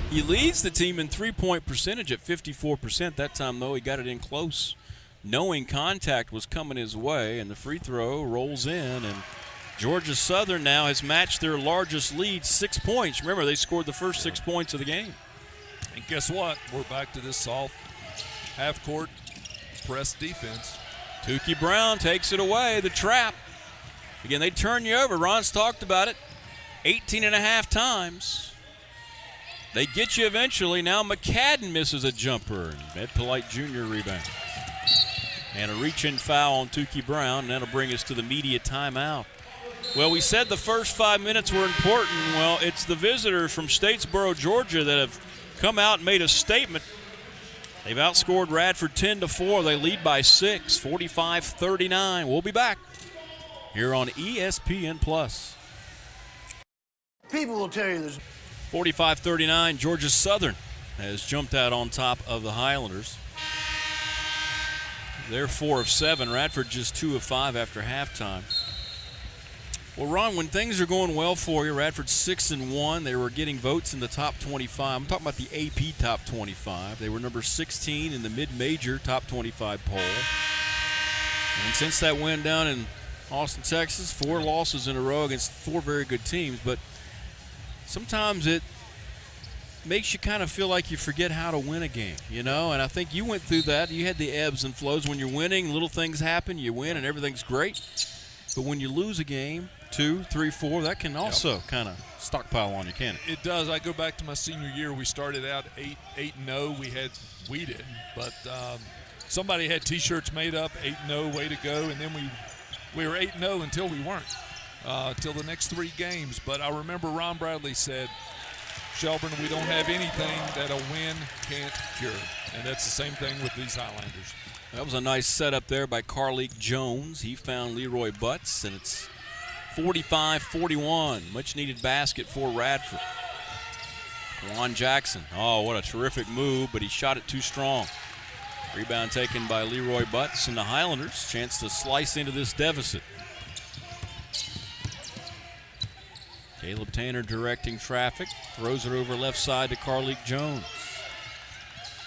He leads the team in three-point percentage at 54%. That time, though, he got it in close, knowing contact was coming his way, and the free throw rolls in, and Georgia Southern now has matched their largest lead, 6 points. Remember, they scored the first 6 points of the game. And guess what? We're back to this soft half-court press defense. Tukey Brown takes it away, the trap. Again, they turn you over. Ron's talked about it 18 and a half times. They get you eventually. Now McCadden misses a jumper, and Ed Polite Jr. rebounds. And a reach-in foul on Tukey Brown, and that'll bring us to the media timeout. Well, we said the first 5 minutes were important. Well, it's the visitors from Statesboro, Georgia that have come out and made a statement. They've outscored Radford 10-4. They lead by 6, 45-39. We'll be back here on ESPN+. People will tell you this. 45-39, Georgia Southern has jumped out on top of the Highlanders. They're 4 of 7. Radford just 2 of 5 after halftime. Well, Ron, when things are going well for you, Radford's 6-1. They were getting votes in the top 25. I'm talking about the AP top 25. They were number 16 in the mid-major top 25 poll. And since that win down in Austin, Texas, 4 losses in a row against 4 very good teams. But sometimes it makes you kind of feel like you forget how to win a game, you know? And I think you went through that. You had the ebbs and flows. When you're winning, little things happen. You win, and everything's great. But when you lose a game, 2, 3, 4, that can also kind of stockpile on you, can it? It does. I go back to my senior year. We started out 8-0. We didn't, but somebody had T-shirts made up, 8-0, way to go, and then we were 8-0 until we weren't, till the next 3 games. But I remember Ron Bradley said, Shelburne, we don't have anything that a win can't cure, and that's the same thing with these Highlanders. That was a nice setup there by Carleek Jones. He found Leroy Butts, and it's 45-41. Much-needed basket for Radford. Juan Jackson. Oh, what a terrific move, but he shot it too strong. Rebound taken by Leroy Butts, and the Highlanders chance to slice into this deficit. Caleb Tanner directing traffic. Throws it over left side to Carleek Jones.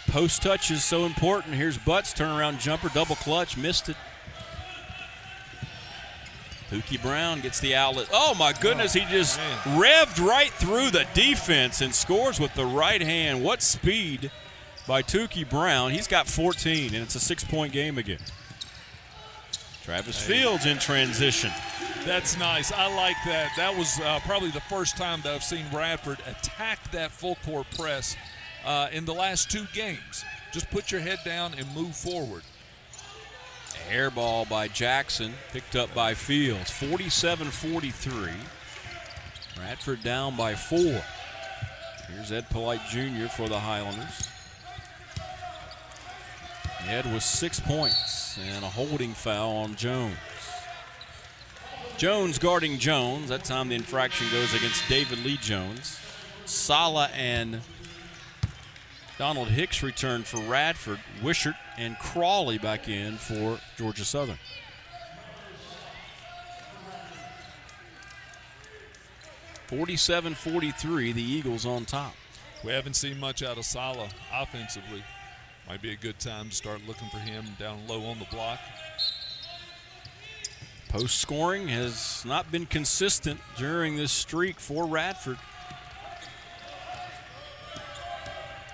Post touch is so important. Here's Butts, turnaround jumper, double clutch, missed it. Tukey Brown gets the outlet. Oh, my goodness, he just revved right through the defense and scores with the right hand. What speed by Tukey Brown. He's got 14, and it's a 6-point game again. Travis Fields in transition. That's nice. I like that. That was probably the first time that I've seen Radford attack that full-court press in the last 2 games. Just put your head down and move forward. Air ball by Jackson, picked up by Fields. 47-43. Radford down by 4. Here's Ed Polite Jr. for the Highlanders. Ed with 6 points and a holding foul on Jones. Jones guarding Jones. That time the infraction goes against David Lee Jones. Sala and Donald Hicks return for Radford. Wishart and Crawley back in for Georgia Southern. (47-43), the Eagles on top. We haven't seen much out of Sala offensively. Might be a good time to start looking for him down low on the block. Post scoring has not been consistent during this streak for Radford.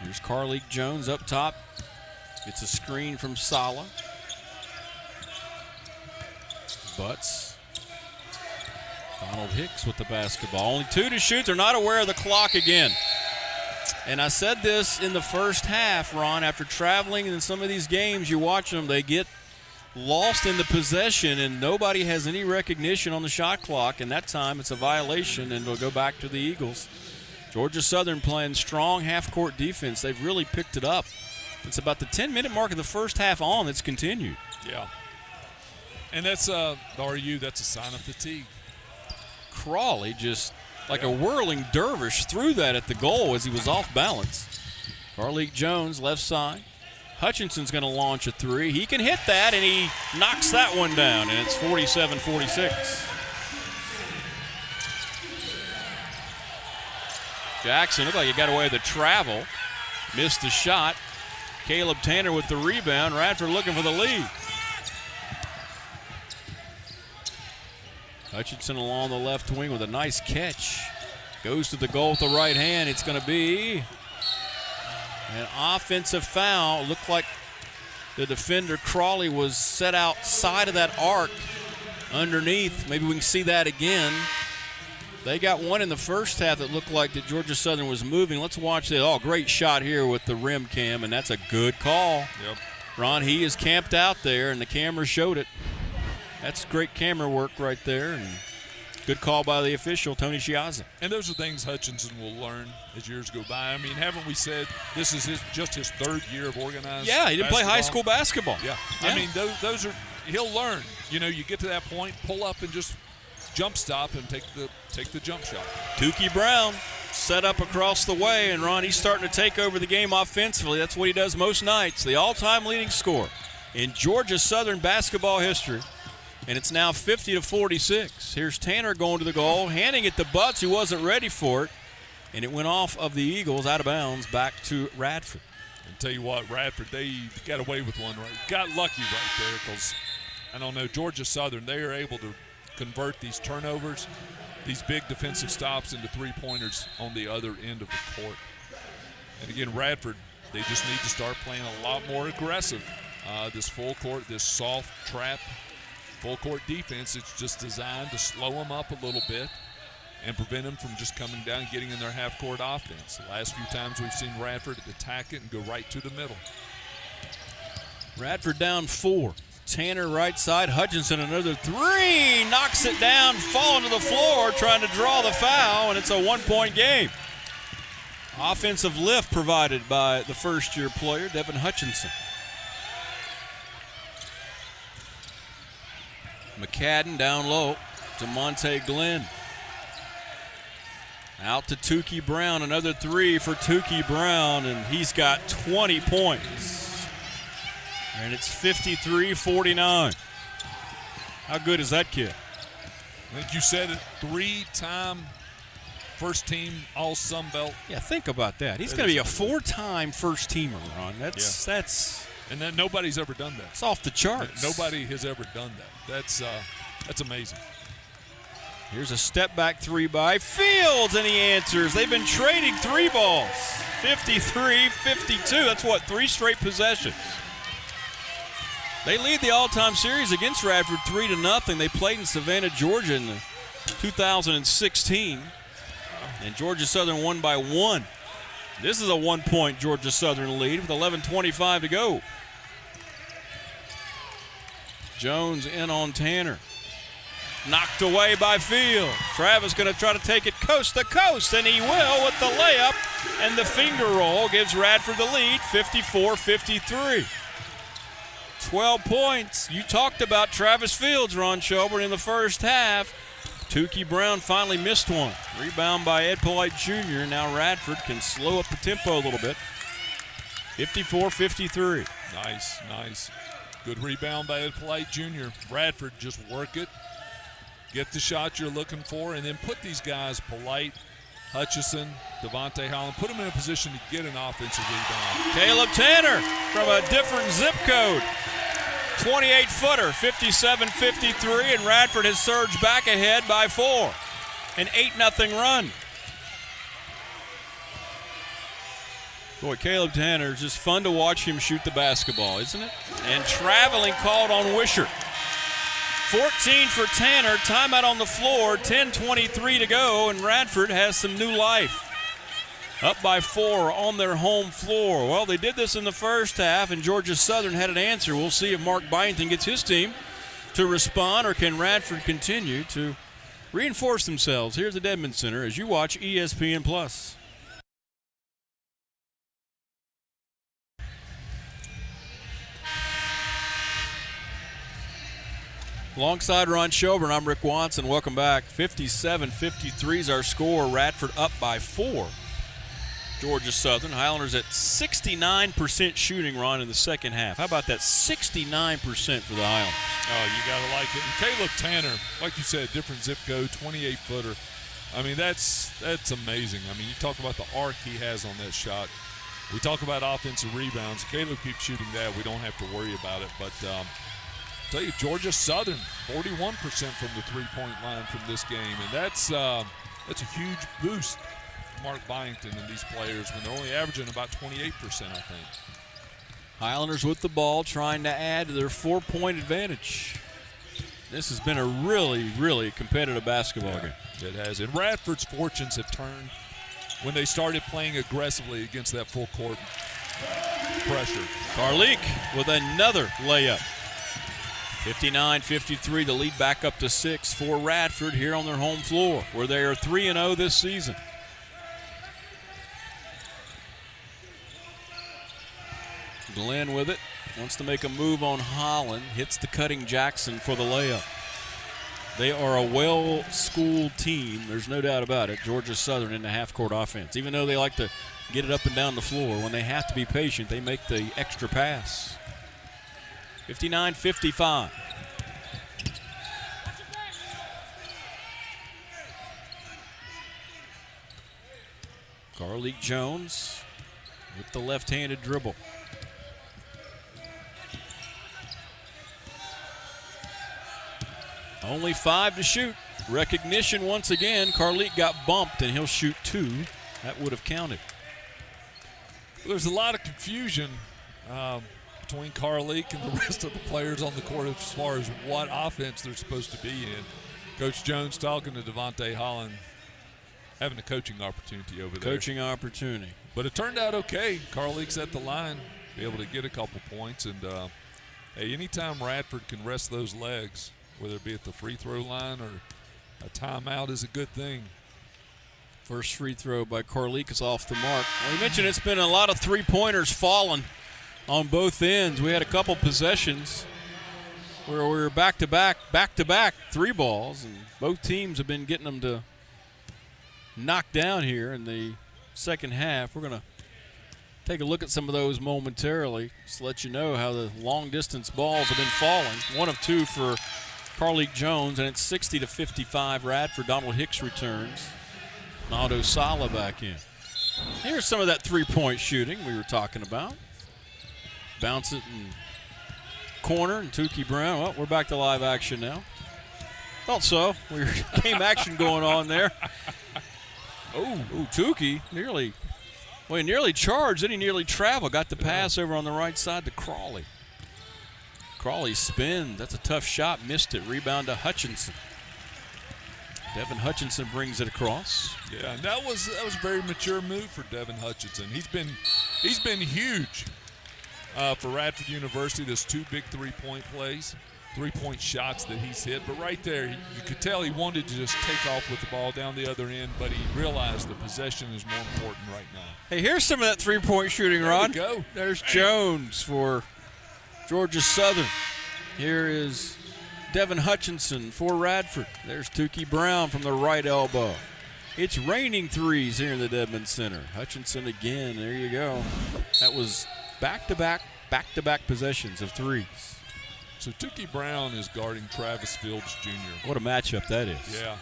Here's Carleek Jones up top. Gets a screen from Sala. Butts. Donald Hicks with the basketball. Only 2 to shoot. They're not aware of the clock again. And I said this in the first half, Ron, after traveling in some of these games, you watch them, they get lost in the possession, and nobody has any recognition on the shot clock, and that time it's a violation, and it'll go back to the Eagles. Georgia Southern playing strong half-court defense. They've really picked it up. It's about the 10-minute mark of the first half on that's continued. Yeah. And that's, RU, that's a sign of fatigue. Crawley just like a whirling dervish threw that at the goal as he was off balance. Carleek Jones, left side. Hutchinson's going to launch a three. He can hit that, and he knocks that one down, and it's 47-46. Jackson looked like he got away with the travel. Missed the shot. Caleb Tanner with the rebound. Radford looking for the lead. Hutchinson along the left wing with a nice catch. Goes to the goal with the right hand. It's going to be an offensive foul. Looked like the defender Crawley was set outside of that arc underneath. Maybe we can see that again. They got one in the first half that looked like that Georgia Southern was moving. Let's watch that. Oh, great shot here with the rim cam, and that's a good call. Yep. Ron, he is camped out there, and the camera showed it. That's great camera work right there, and good call by the official, Tony Chiazza. And those are things Hutchinson will learn as years go by. I mean, haven't we said this is just his third year of organized Yeah, he didn't play high school basketball? basketball. Yeah. I mean, those are – he'll learn. You know, you get to that point, pull up and just jump stop and take the jump shot. Tukey Brown set up across the way, and Ron, he's starting to take over the game offensively. That's what he does most nights. The all-time leading scorer in Georgia Southern basketball history. And it's now 50-46. Here's Tanner going to the goal, handing it to Butts, who wasn't ready for it. And it went off of the Eagles, out of bounds, back to Radford. And tell you what, Radford, they got away with one right. Got lucky right there because, I don't know, Georgia Southern, they are able to convert these turnovers, these big defensive stops into three-pointers on the other end of the court. And again, Radford, they just need to start playing a lot more aggressive. This full court, this soft trap, full court defense, it's just designed to slow them up a little bit and prevent them from just coming down and getting in their half-court offense. The last few times we've seen Radford attack it and go right to the middle. Radford down 4. Tanner right side. Hutchinson another three. Knocks it down, falling to the floor, trying to draw the foul, and it's a one-point game. Offensive lift provided by the first-year player, Devin Hutchinson. McCadden down low to Monte Glenn. Out to Tukey Brown. Another three for Tukey Brown, and he's got 20 points. And it's 53-49. How good is that kid? I think you said it, 3-time first-team All-Sun Belt. Yeah, think about that. He's going to be a 4-time first-teamer, Ron. That's and then nobody's ever done that. It's off the charts. Nobody has ever done that. That's amazing. Here's a step-back three by Fields, and he answers. They've been trading three balls. 53-52. That's what, 3 straight possessions. They lead the all-time series against Radford 3-0. They played in Savannah, Georgia in 2016. And Georgia Southern won by 1. This is a 1-point Georgia Southern lead with 11:25 to go. Jones in on Tanner. Knocked away by Field. Travis going to try to take it coast to coast, and he will with the layup. And the finger roll gives Radford the lead, 54-53. 12 points. You talked about Travis Fields, Ron Shelburne, in the first half. Tukey Brown finally missed one. Rebound by Ed Polite Jr. Now Radford can slow up the tempo a little bit. 54-53. Nice. Good rebound by Ed Polite Jr. Radford, just work it. Get the shot you're looking for, and then put these guys, Polite, Hutchison, Devontae Holland, put them in a position to get an offensive rebound. Caleb Tanner from a different zip code. 28-footer, 57-53, and Radford has surged back ahead by 4. An 8-0 run. Boy, Caleb Tanner, is just fun to watch him shoot the basketball, isn't it? And traveling called on Wisher. 14 for Tanner, timeout on the floor, 10:23 to go, and Radford has some new life. Up by 4 on their home floor. Well, they did this in the first half, and Georgia Southern had an answer. We'll see if Mark Byington gets his team to respond, or can Radford continue to reinforce themselves here at the Dedman Center as you watch ESPN+. Alongside Ron Shelburne, I'm Rick Watson. Welcome back. 57-53 is our score. Radford up by 4. Georgia Southern. Highlanders at 69% shooting, Ron, in the second half. How about that? 69% for the Highlanders. Oh, you got to like it. And Caleb Tanner, like you said, different zip code, 28-footer. I mean, that's amazing. I mean, you talk about the arc he has on that shot. We talk about offensive rebounds. Caleb keeps shooting that. We don't have to worry about it. But I'll tell you, Georgia Southern, 41% from the three-point line from this game. And that's a huge boost. Mark Byington and these players when they're only averaging about 28%, I think. Highlanders with the ball trying to add to their 4-point advantage. This has been a really, really competitive basketball game. It has. And Radford's fortunes have turned when they started playing aggressively against that full court pressure. Carleek with another layup. 59-53, the lead back up to 6 for Radford here on their home floor, where they are 3-0 this season. Glenn with it, wants to make a move on Holland, hits the cutting Jackson for the layup. They are a well-schooled team, there's no doubt about it. Georgia Southern in the half-court offense. Even though they like to get it up and down the floor, when they have to be patient, they make the extra pass. 59-55. Carleek Jones with the left-handed dribble. Only 5 to shoot. Recognition once again. Carleek got bumped, and he'll shoot 2. That would have counted. Well, there's a lot of confusion between Carleek and the rest of the players on the court as far as what offense they're supposed to be in. Coach Jones talking to Devontae Holland, having a coaching opportunity over there. Coaching opportunity. But it turned out okay. Carleek's at the line, be able to get a couple points. And, hey, anytime Radford can rest those legs, whether it be at the free throw line or a timeout, is a good thing. First free throw by Carleek is off the mark. Well, we mentioned it's been a lot of three-pointers falling on both ends. We had a couple possessions where we were back-to-back three balls, and both teams have been getting them to knock down here in the second half. We're going to take a look at some of those momentarily, just to let you know how the long-distance balls have been falling. 1 of 2 for Carleek Jones, and it's 60-55. Radford. Donald Hicks returns. Naldo Sala back in. Here's some of that three-point shooting we were talking about. Bounce it in corner, and Tukey Brown. Well, we're back to live action now. Thought so. Game action going on there. Oh, Tukey nearly charged. Then he nearly traveled. Got the pass over on the right side to Crawley. Crawley spins. That's a tough shot. Missed it. Rebound to Hutchinson. Devin Hutchinson brings it across. Yeah, and that was a very mature move for Devin Hutchinson. He's been huge for Radford University. There's 2 big three-point plays, three-point shots that he's hit. But right there, you could tell he wanted to just take off with the ball down the other end, but he realized the possession is more important right now. Hey, here's some of that three-point shooting, Ron. There we go. There's Jones for Georgia Southern. Here is Devin Hutchinson for Radford. There's Tukey Brown from the right elbow. It's raining threes here in the Dedman Center. Hutchinson again. There you go. That was back-to-back possessions of threes. So Tukey Brown is guarding Travis Fields Jr. What a matchup that is. Yeah.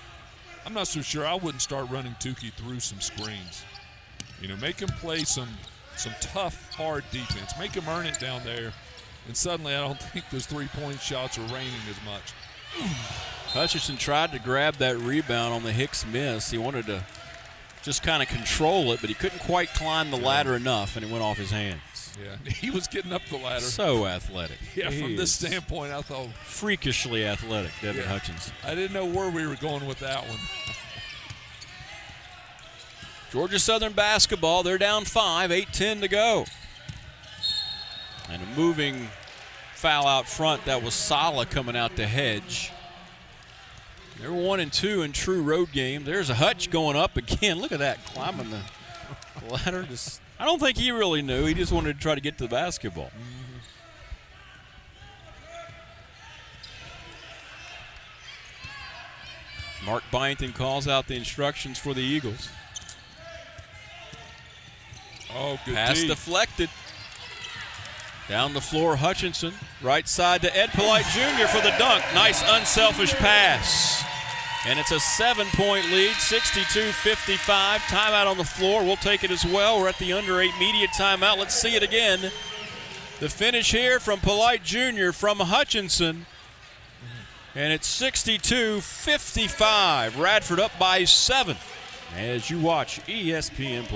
I'm not so sure. I wouldn't start running Tukey through some screens. You know, make him play some tough, hard defense. Make him earn it down there. And suddenly I don't think those three-point shots are raining as much. Hutchinson tried to grab that rebound on the Hicks miss. He wanted to just kind of control it, but he couldn't quite climb the ladder enough, and it went off his hands. Yeah, he was getting up the ladder. So athletic. Yeah, from this standpoint, I thought. Freakishly athletic, Devin Hutchinson. I didn't know where we were going with that one. Georgia Southern basketball, they're down 5, 8-10 to go. And a moving foul out front. That was Sala coming out to hedge. They're 1 and 2 in true road game. There's a Hutch going up again. Look at that, climbing the ladder. I don't think he really knew. He just wanted to try to get to the basketball. Mark Byington calls out the instructions for the Eagles. Oh, good Pass D. deflected. Down the floor, Hutchinson. Right side to Ed Polite Jr. for the dunk. Nice unselfish pass. And it's a 7-point lead, 62-55. Timeout on the floor. We'll take it as well. We're at the under 8 media timeout. Let's see it again. The finish here from Polite Jr. from Hutchinson. And it's 62-55. Radford up by 7 as you watch ESPN+.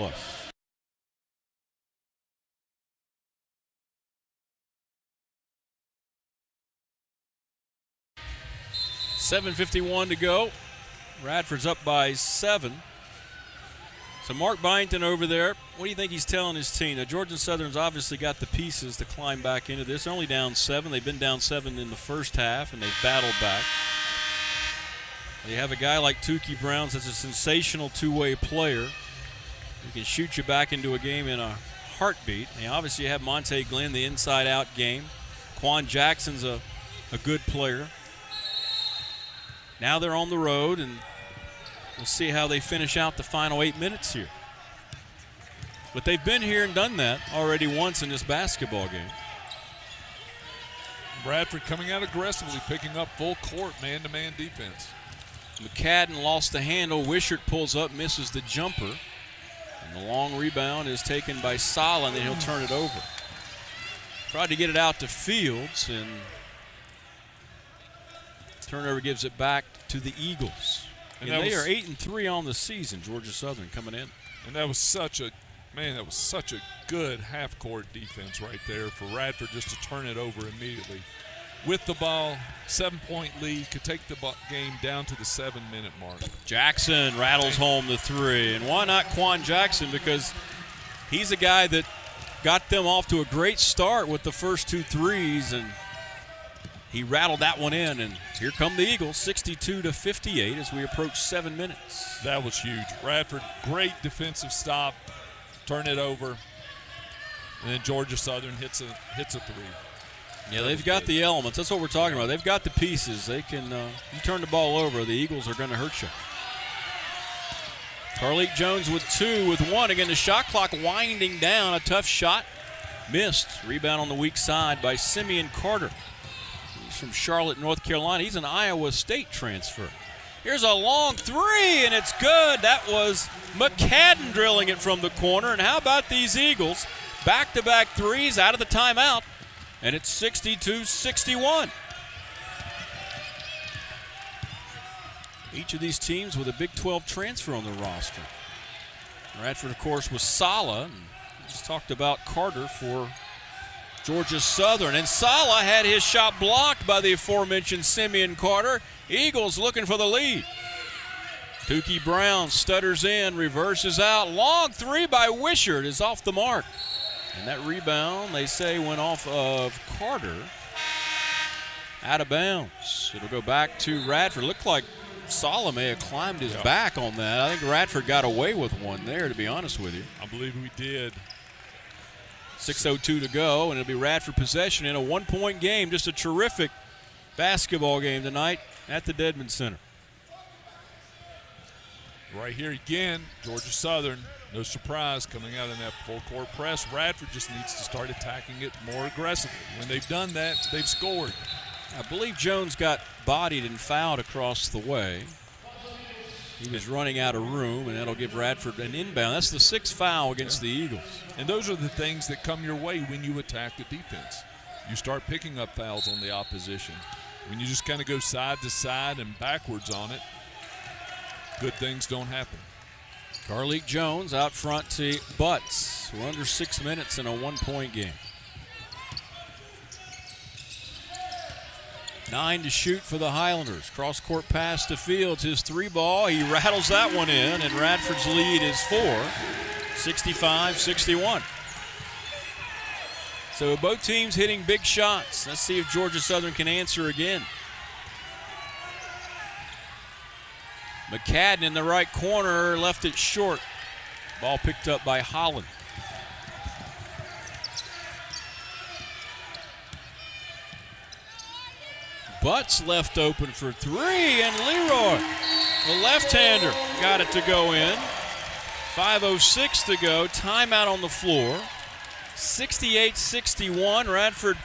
7:51 to go. Radford's up by 7. So Mark Byington over there, what do you think he's telling his team? Now, Georgia Southern's obviously got the pieces to climb back into this. They're only down 7. They've been down 7 in the first half, and they've battled back. They have a guy like Tukey Browns that's a sensational two-way player who can shoot you back into a game in a heartbeat. They obviously have Monte Glenn, the inside-out game. Quan Jackson's a good player. Now they're on the road, and we'll see how they finish out the final 8 minutes here. But they've been here and done that already once in this basketball game. Radford coming out aggressively, picking up full court man-to-man defense. McCadden lost the handle. Wishart pulls up, misses the jumper. And the long rebound is taken by Sala, and then he'll turn it over. Tried to get it out to Fields, and turnover gives it back to the Eagles. And they are 8-3 on the season, Georgia Southern coming in. And that was such a good half-court defense right there for Radford just to turn it over immediately. With the ball, 7-point lead, could take the game down to the 7-minute mark. Jackson rattles home the 3. And why not Quan Jackson? Because he's a guy that got them off to a great start with the first 2 threes, and he rattled that one in, and here come the Eagles, 62-58 as we approach 7 minutes. That was huge. Radford, great defensive stop, turn it over, and then Georgia Southern hits a 3. Yeah, they've got the elements. That's what we're talking about. They've got the pieces. They can, you turn the ball over, the Eagles are going to hurt you. Carleek Jones with 2, with 1. Again, the shot clock winding down. A tough shot. Missed. Rebound on the weak side by Simeon Carter. From Charlotte, North Carolina. He's an Iowa State transfer. Here's a long 3, and it's good. That was McCadden drilling it from the corner. And how about these Eagles? Back-to-back threes out of the timeout, and it's 62-61. Each of these teams with a Big 12 transfer on the roster. Radford, of course, was Sala. And just talked about Carter for Georgia Southern, and Sala had his shot blocked by the aforementioned Simeon Carter. Eagles looking for the lead. Tukey Brown stutters in, reverses out. Long 3 by Wishart is off the mark. And that rebound, they say, went off of Carter. Out of bounds. It'll go back to Radford. Looked like Sala may have climbed his back on that. I think Radford got away with one there, to be honest with you. I believe we did. 6:02 to go, and it'll be Radford possession in a 1-point game. Just a terrific basketball game tonight at the Dedman Center. Right here again, Georgia Southern, no surprise, coming out in that full-court press. Radford just needs to start attacking it more aggressively. When they've done that, they've scored. I believe Jones got bodied and fouled across the way. He was running out of room, and that'll give Radford an inbound. That's the 6th foul against the Eagles. And those are the things that come your way when you attack the defense. You start picking up fouls on the opposition. When you just kind of go side to side and backwards on it, good things don't happen. Carleek Jones out front to Butts. We're under 6 minutes in a 1-point game. 9 to shoot for the Highlanders. Cross-court pass to Fields, his 3-ball. He rattles that one in, and Radford's lead is 4, 65-61. So both teams hitting big shots. Let's see if Georgia Southern can answer again. McCadden in the right corner, left it short. Ball picked up by Holland. Butts left open for 3, and Leroy, the left-hander, got it to go in. 5:06 to go, timeout on the floor. 68-61, Radford,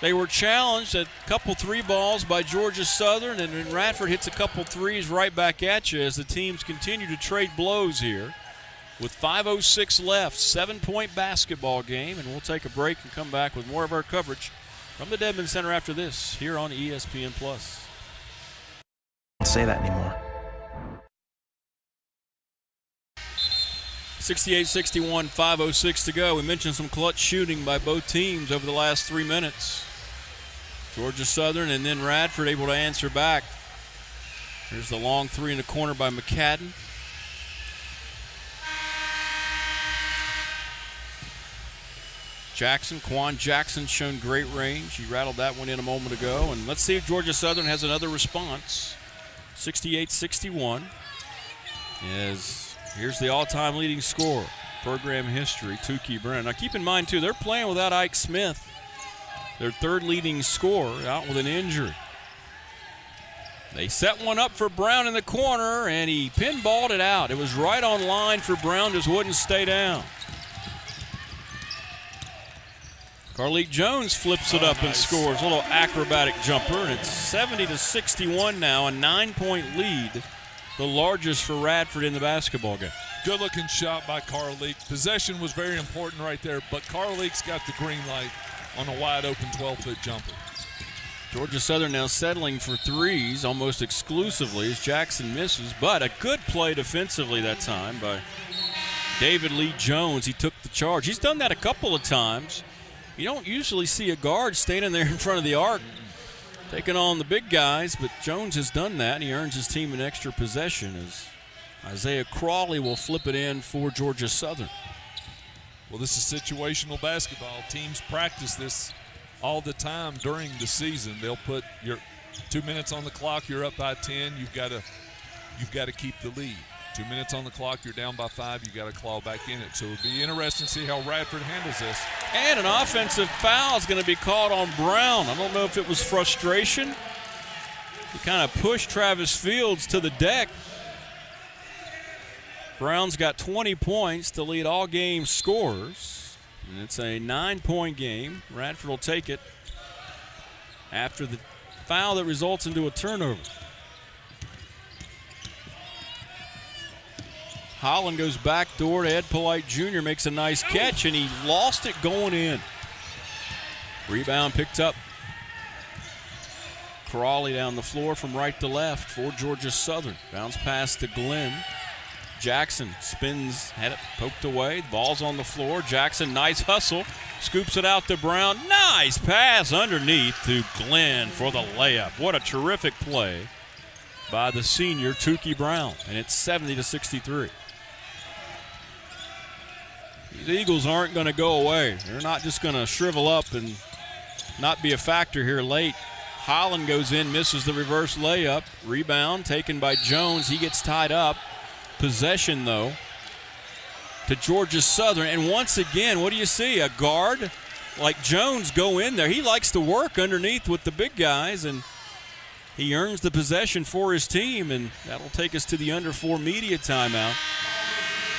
they were challenged at a couple 3-balls by Georgia Southern, and then Radford hits a couple 3s right back at you as the teams continue to trade blows here. With 5:06 left, 7-point basketball game, and we'll take a break and come back with more of our coverage from the Dedman Center after this here on ESPN+. Don't say that anymore. 68-61, 5:06 to go. We mentioned some clutch shooting by both teams over the last 3 minutes. Georgia Southern and then Radford able to answer back. Here's the long 3 in the corner by McCadden. Quan Jackson shown great range. He rattled that one in a moment ago. And let's see if Georgia Southern has another response. 68-61. Here's the all-time leading scorer, program history, Tukey Brown. Now keep in mind, too, they're playing without Ike Smith, their third leading scorer, out with an injury. They set one up for Brown in the corner, and he pinballed it out. It was right on line for Brown, just wouldn't stay down. Carleek Jones flips it up and scores. A little acrobatic jumper, and it's 70-61 now, a 9-point lead, the largest for Radford in the basketball game. Good-looking shot by Carleek. Possession was very important right there, but Carleek's got the green light on a wide-open 12-foot jumper. Georgia Southern now settling for 3s almost exclusively as Jackson misses, but a good play defensively that time by David Lee Jones. He took the charge. He's done that a couple of times. You don't usually see a guard standing there in front of the arc taking on the big guys, but Jones has done that, and he earns his team an extra possession as Isaiah Crawley will flip it in for Georgia Southern. Well, this is situational basketball. Teams practice this all the time during the season. They'll put your 2 minutes on the clock, you're up by 10, you've got to keep the lead. 2 minutes on the clock, you're down by 5, you got to claw back in it. So it'll be interesting to see how Radford handles this. And an offensive foul is going to be called on Brown. I don't know if it was frustration. He kind of pushed Travis Fields to the deck. Brown's got 20 points to lead all game scorers. And it's a 9-point game. Radford will take it after the foul that results into a turnover. Holland goes back door to Ed Polite Jr., makes a nice catch, and he lost it going in. Rebound picked up. Crawley down the floor from right to left for Georgia Southern. Bounce pass to Glenn. Jackson spins, had it poked away. Ball's on the floor. Jackson, nice hustle. Scoops it out to Brown. Nice pass underneath to Glenn for the layup. What a terrific play by the senior, Tukey Brown. And it's 70-63. These Eagles aren't going to go away. They're not just going to shrivel up and not be a factor here late. Holland goes in, misses the reverse layup. Rebound taken by Jones. He gets tied up. Possession, though, to Georgia Southern. And once again, what do you see? A guard like Jones go in there. He likes to work underneath with the big guys, and he earns the possession for his team, and that'll take us to the under 4 media timeout.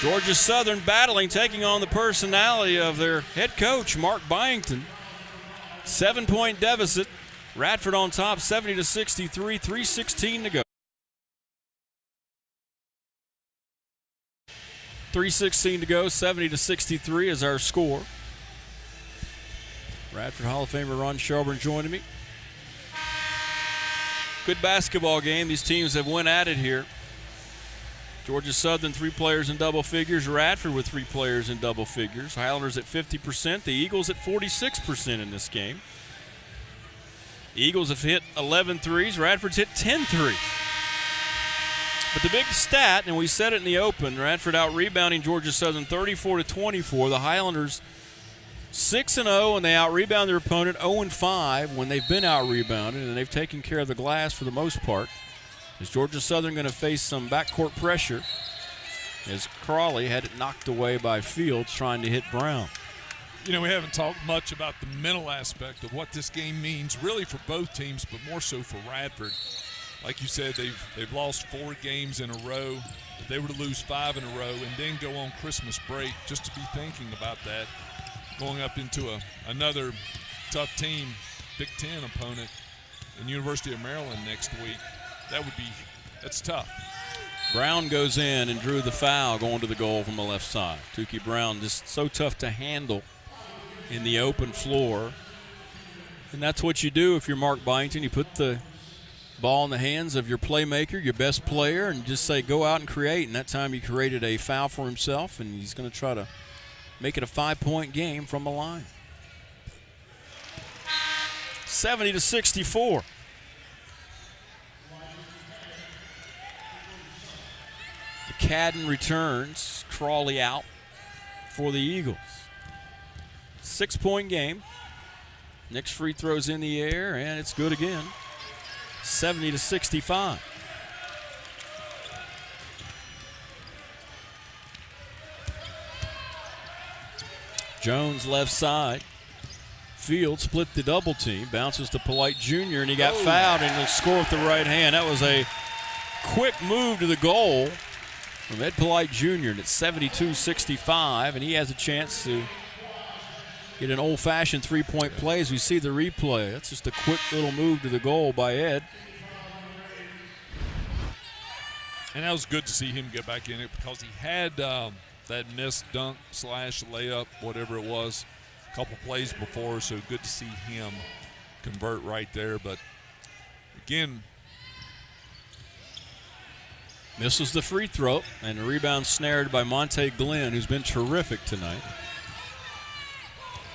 Georgia Southern battling, taking on the personality of their head coach, Mark Byington. 7-point deficit. Radford on top, 70-63, 3:16 to go. 3:16 to go, 70-63 is our score. Radford Hall of Famer Ron Shelburne joining me. Good basketball game. These teams have went at it here. Georgia Southern, 3 players in double figures. Radford with 3 players in double figures. Highlanders at 50%. The Eagles at 46% in this game. Eagles have hit 11 threes. Radford's hit 10 threes. But the big stat, and we said it in the open, Radford out-rebounding Georgia Southern 34-24. The Highlanders 6-0, and they out-rebound their opponent 0-5 when they've been out-rebounded, and they've taken care of the glass for the most part. Is Georgia Southern going to face some backcourt pressure as Crawley had it knocked away by Fields trying to hit Brown? You know, we haven't talked much about the mental aspect of what this game means really for both teams, but more so for Radford. Like you said, they've lost 4 games in a row. If they were to lose 5 in a row and then go on Christmas break, just to be thinking about that, going up into another tough team, Big Ten opponent in University of Maryland next week, that's tough. Brown goes in and drew the foul going to the goal from the left side. Tukey Brown just so tough to handle in the open floor. And that's what you do if you're Mark Byington. You put the ball in the hands of your playmaker, your best player, and just say, go out and create. And that time he created a foul for himself, and he's going to try to make it a 5-point game from the line. 70-64. McCadden returns. Crawley out for the Eagles. 6-point game. Next free throw's in the air, and it's good again. 70-65. Jones left side. Field split the double team. Bounces to Polite Jr., and he got fouled, and he'll score with the right hand. That was a quick move to the goal from Ed Polite Jr., and it's 72-65, and he has a chance to get an old-fashioned three-point play as we see the replay. That's just a quick little move to the goal by Ed. And that was good to see him get back in it because he had that missed dunk / layup, whatever it was, a couple plays before, so good to see him convert right there. But, again, misses the free throw, and the rebound snared by Monte Glenn, who's been terrific tonight.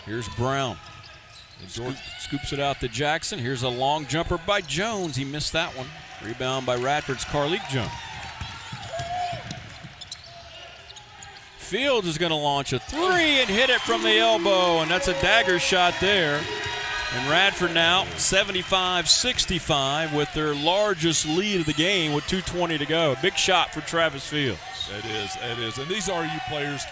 Here's Brown. Scoops it out to Jackson. Here's a long jumper by Jones. He missed that one. Rebound by Radford's Carleek Jones. Fields is going to launch a three and hit it from the elbow, and that's a dagger shot there. And Radford now 75-65 with their largest lead of the game with 2:20 to go. Big shot for Travis Fields. That is. And these RU players,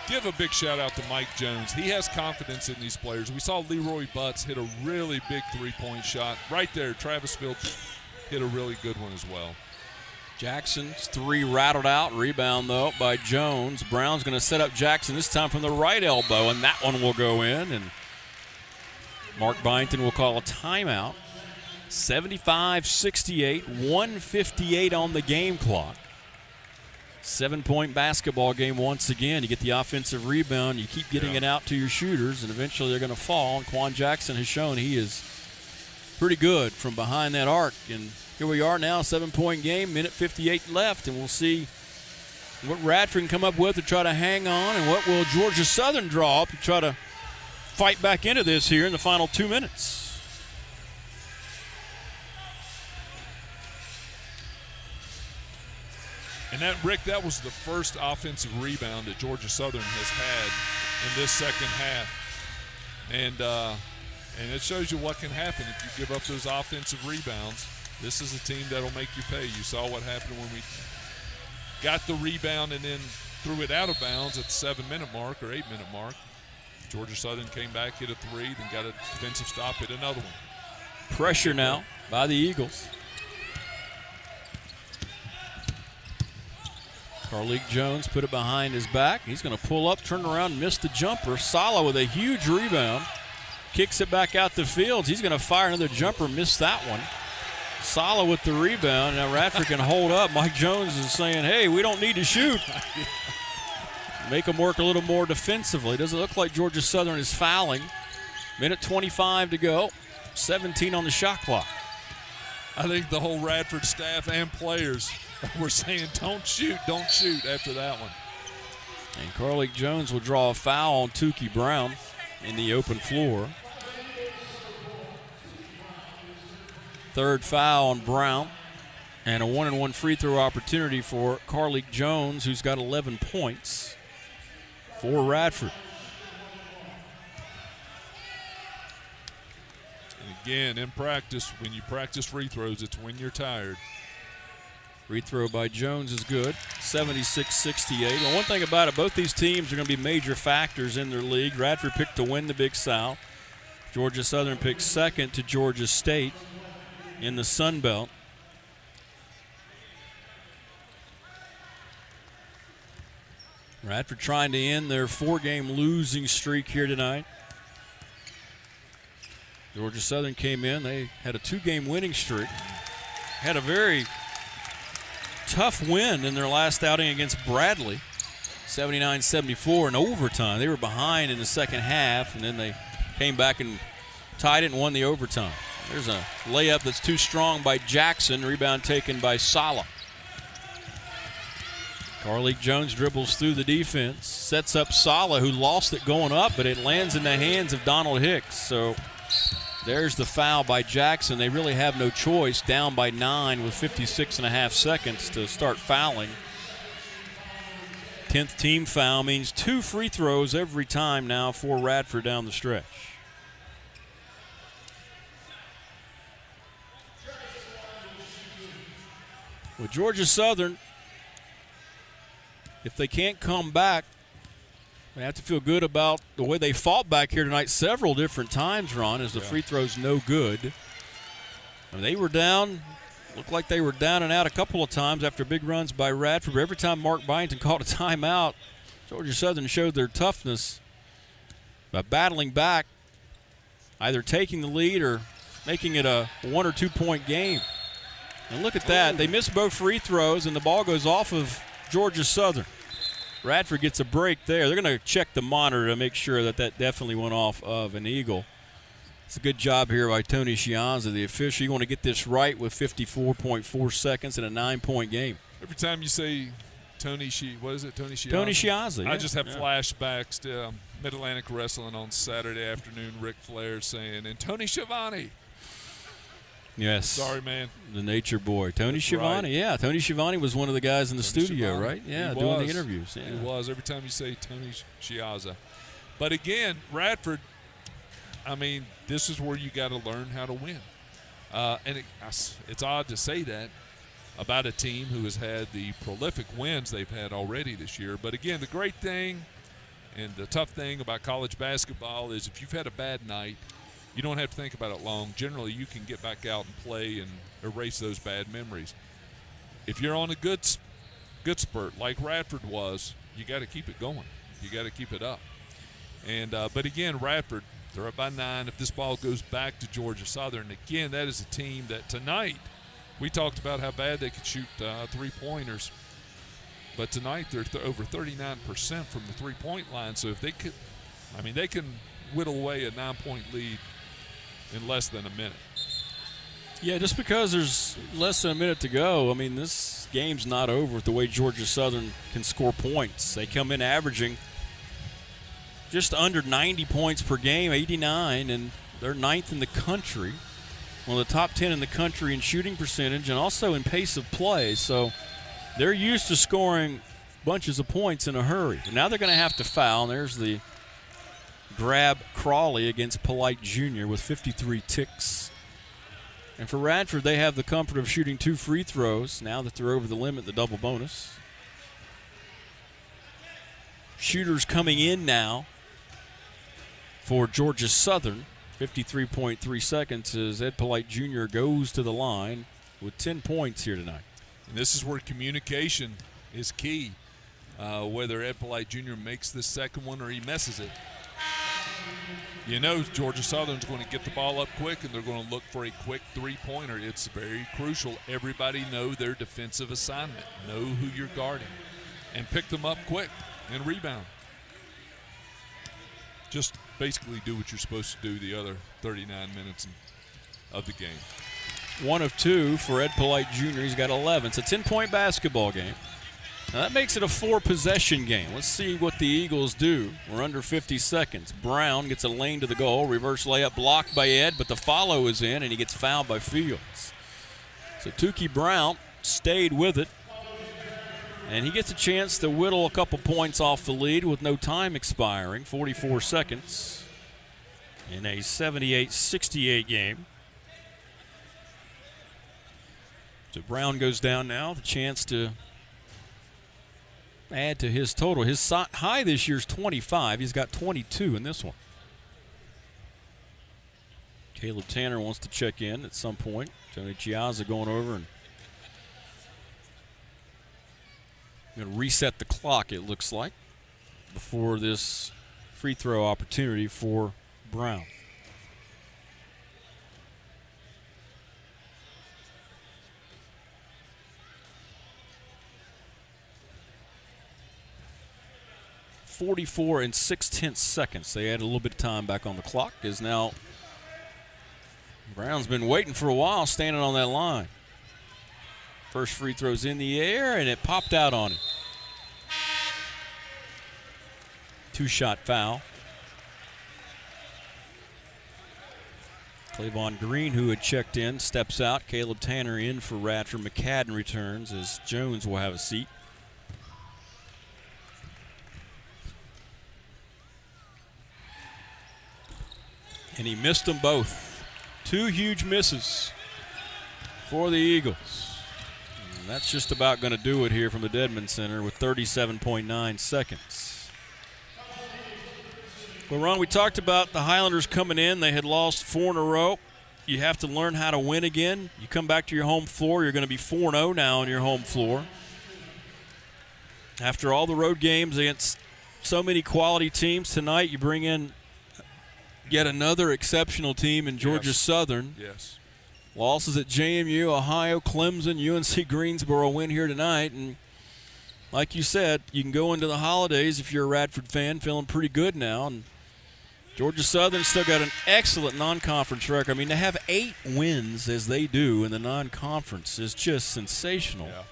give a big shout out to Mike Jones. He has confidence in these players. We saw Leroy Butts hit a really big three-point shot. Right there, Travis Fields hit a really good one as well. Jackson's three rattled out. Rebound, though, by Jones. Brown's going to set up Jackson this time from the right elbow, and that one will go in. And Mark Byington will call a timeout. 75-68, 1:58 on the game clock. 7-point basketball game once again. You get the offensive rebound. You keep getting it out to your shooters, and eventually they're going to fall. And Quan Jackson has shown he is pretty good from behind that arc. And here we are now, 7-point game, minute 58 left, and we'll see what Radford can come up with to try to hang on, and what will Georgia Southern draw up to try to fight back into this here in the final 2 minutes. And that, Rick, that was the first offensive rebound that Georgia Southern has had in this second half. And it shows you what can happen if you give up those offensive rebounds. This is a team that'll make you pay. You saw what happened when we got the rebound and then threw it out of bounds at the 7-minute mark or 8-minute mark. Georgia Southern came back, hit a three, then got a defensive stop, hit another one. Pressure now by the Eagles. Carleek Jones put it behind his back. He's going to pull up, turn around, and miss the jumper. Sala with a huge rebound. Kicks it back out to Fields. He's going to fire another jumper, miss that one. Sala with the rebound. Now Radford can hold up. Mike Jones is saying, hey, we don't need to shoot. Make them work a little more defensively. Doesn't look like Georgia Southern is fouling. Minute 25 to go. 17 on the shot clock. I think the whole Radford staff and players were saying, don't shoot after that one. And Carleek Jones will draw a foul on Tukey Brown in the open floor. Third foul on Brown. And a 1-and-1 free throw opportunity for Carleek Jones, who's got 11 points for Radford. And again, in practice, when you practice free throws, it's when you're tired. Free throw by Jones is good, 76-68. Well, one thing about it, both these teams are going to be major factors in their league. Radford picked to win the Big South. Georgia Southern picked second to Georgia State in the Sun Belt. Radford trying to end their 4-game losing streak here tonight. Georgia Southern came in. They had a 2-game winning streak. Had a very tough win in their last outing against Bradley, 79-74 in overtime. They were behind in the second half, and then they came back and tied it and won the overtime. There's a layup that's too strong by Jackson. Rebound taken by Sala. Carleek Jones dribbles through the defense, sets up Sala, who lost it going up, but it lands in the hands of Donald Hicks. So there's the foul by Jackson. They really have no choice, down by 9 with 56.5 seconds to start fouling. 10th team foul means 2 free throws every time now for Radford down the stretch. With Georgia Southern, if they can't come back, they have to feel good about the way they fought back here tonight several different times, Ron, as the free throw's no good. And they were down, looked like they were down and out a couple of times after big runs by Radford. But every time Mark Byington called a timeout, Georgia Southern showed their toughness by battling back, either taking the lead or making it a 1 or 2 point game. And look at that. They missed both free throws, and the ball goes off of Georgia Southern. Radford gets a break there. They're going to check the monitor to make sure that that definitely went off of an Eagle. It's a good job here by Tony Shianza, the official. You want to get this right with 54.4 seconds in a 9-point game. Every time you say Tony Shianza? Tony Shianza, yeah. I just have flashbacks to Mid-Atlantic Wrestling on Saturday afternoon. Ric Flair saying, and Tony Schiavone. Yes. Sorry, man. The nature boy. Tony That's Schiavone, right. yeah. Tony Schiavone was one of the guys in the studio, Schiavone. right? Yeah, He doing was. the interviews. Yeah. He was. Every time you say Tony Shianza. But again, Radford, I mean, this is where you got to learn how to win. And it's odd to say that about a team who has had the prolific wins they've had already this year. But again, the great thing and the tough thing about college basketball is if you've had a bad night, you don't have to think about it long. Generally, you can get back out and play and erase those bad memories. If you're on a good spurt like Radford was, you got to keep it going. You got to keep it up. And but again, Radford, they're up by 9. If this ball goes back to Georgia Southern, again, that is a team that tonight we talked about how bad they could shoot three-pointers. But tonight they're over 39% from the three-point line. So if they could, I mean, they can whittle away a 9-point lead in less than a minute. Yeah, just because there's less than a minute to go, I mean, this game's not over with the way Georgia Southern can score points. They come in averaging just under 90 points per game, 89, and they're 9th in the country, one of the top 10 in the country in shooting percentage and also in pace of play. So they're used to scoring bunches of points in a hurry. And now they're going to have to foul. And there's the grab Crawley against Polite Jr. with 53 ticks. And for Radford, they have the comfort of shooting 2 free throws now that they're over the limit, the double bonus. Shooters coming in now for Georgia Southern. 53.3 seconds as Ed Polite Jr. goes to the line with 10 points here tonight. And this is where communication is key, whether Ed Polite Jr. makes the second one or he messes it. You know Georgia Southern's going to get the ball up quick, and they're going to look for a quick three-pointer. It's very crucial. Everybody know their defensive assignment. Know who you're guarding. And pick them up quick and rebound. Just basically do what you're supposed to do the other 39 minutes of the game. 1 of 2 for Ed Polite Jr. He's got 11. It's a 10-point basketball game. Now that makes it a 4-possession game. Let's see what the Eagles do. We're under 50 seconds. Brown gets a lane to the goal. Reverse layup blocked by Ed, but the follow is in, and he gets fouled by Fields. So Tukey Brown stayed with it. And he gets a chance to whittle a couple points off the lead with no time expiring. 44 seconds in a 78-68 game. So Brown goes down now. The chance to add to his total. His high this year is 25. He's got 22 in this one. Caleb Tanner wants to check in at some point. Tony Chiazza going over and going to reset the clock, it looks like, before this free throw opportunity for Brown. .44 and 0.6 seconds. They add a little bit of time back on the clock, as now Brown's been waiting for a while, standing on that line. First free throw's in the air, and it popped out on him. 2-shot foul. Clavon Green, who had checked in, steps out. Caleb Tanner in for Radford. McCadden returns as Jones will have a seat. And he missed them both. 2 huge misses for the Eagles. And that's just about going to do it here from the Dedman Center with 37.9 seconds. Well, Ron, we talked about the Highlanders coming in. They had lost 4 in a row. You have to learn how to win again. You come back to your home floor. You're going to be 4-0 now on your home floor. After all the road games against so many quality teams tonight, you bring in yet another exceptional team in Georgia Southern. Yes. Losses at JMU, Ohio, Clemson, UNC Greensboro win here tonight. And like you said, you can go into the holidays if you're a Radford fan feeling pretty good now. And Georgia Southern still got an excellent non-conference record. I mean, to have 8 wins as they do in the non-conference is just sensational. Yeah.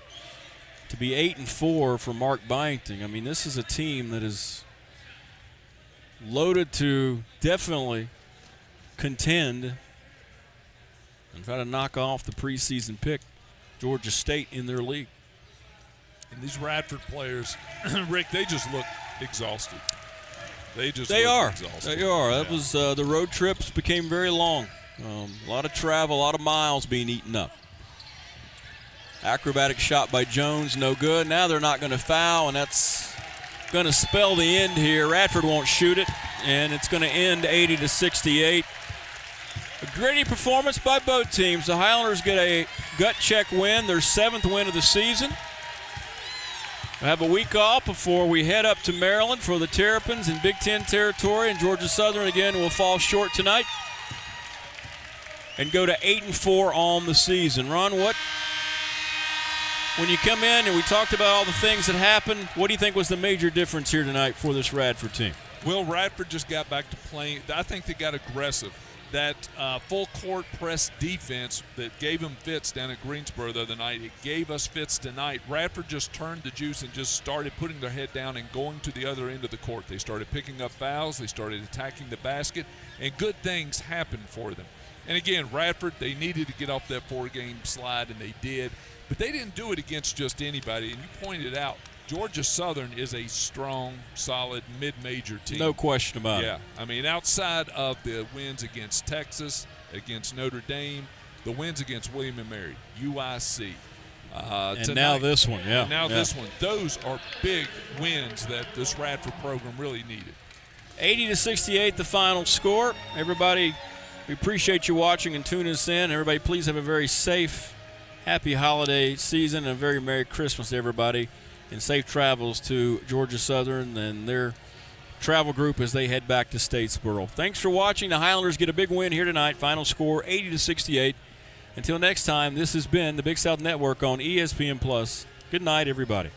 To be 8-4 for Mark Byington, I mean, this is a team that is loaded to definitely contend and try to knock off the preseason pick, Georgia State, in their league. And these Radford players, Rick, they just look exhausted. They are exhausted. They are. That was the road trips became very long. A lot of travel, a lot of miles being eaten up. Acrobatic shot by Jones, no good. Now they're not going to foul, and that's going to spell the end here. Radford won't shoot it, and it's going to end 80-68. A gritty performance by both teams. The Highlanders get a gut check win, their 7th win of the season. We'll have a week off before we head up to Maryland for the Terrapins in Big Ten territory, and Georgia Southern again will fall short tonight and go to 8-4 on the season. Ron, when you come in and we talked about all the things that happened, what do you think was the major difference here tonight for this Radford team? Well, Radford just got back to playing. I think they got aggressive. That full court press defense that gave them fits down at Greensboro the other night, it gave us fits tonight. Radford just turned the juice and just started putting their head down and going to the other end of the court. They started picking up fouls. They started attacking the basket, and good things happened for them. And again, Radford, they needed to get off that 4-game slide, and they did. But they didn't do it against just anybody. And you pointed out, Georgia Southern is a strong, solid, mid-major team. No question about it. Yeah. I mean, outside of the wins against Texas, against Notre Dame, the wins against William & Mary, UIC. And tonight, now this one, yeah. And now this one. Those are big wins that this Radford program really needed. 80-68 the final score. Everybody, we appreciate you watching and tuning us in. Everybody, please have a very safe, happy holiday season and a very Merry Christmas to everybody. And safe travels to Georgia Southern and their travel group as they head back to Statesboro. Thanks for watching. The Highlanders get a big win here tonight. Final score 80-68. Until next time, this has been the Big South Network on ESPN+. Good night, everybody.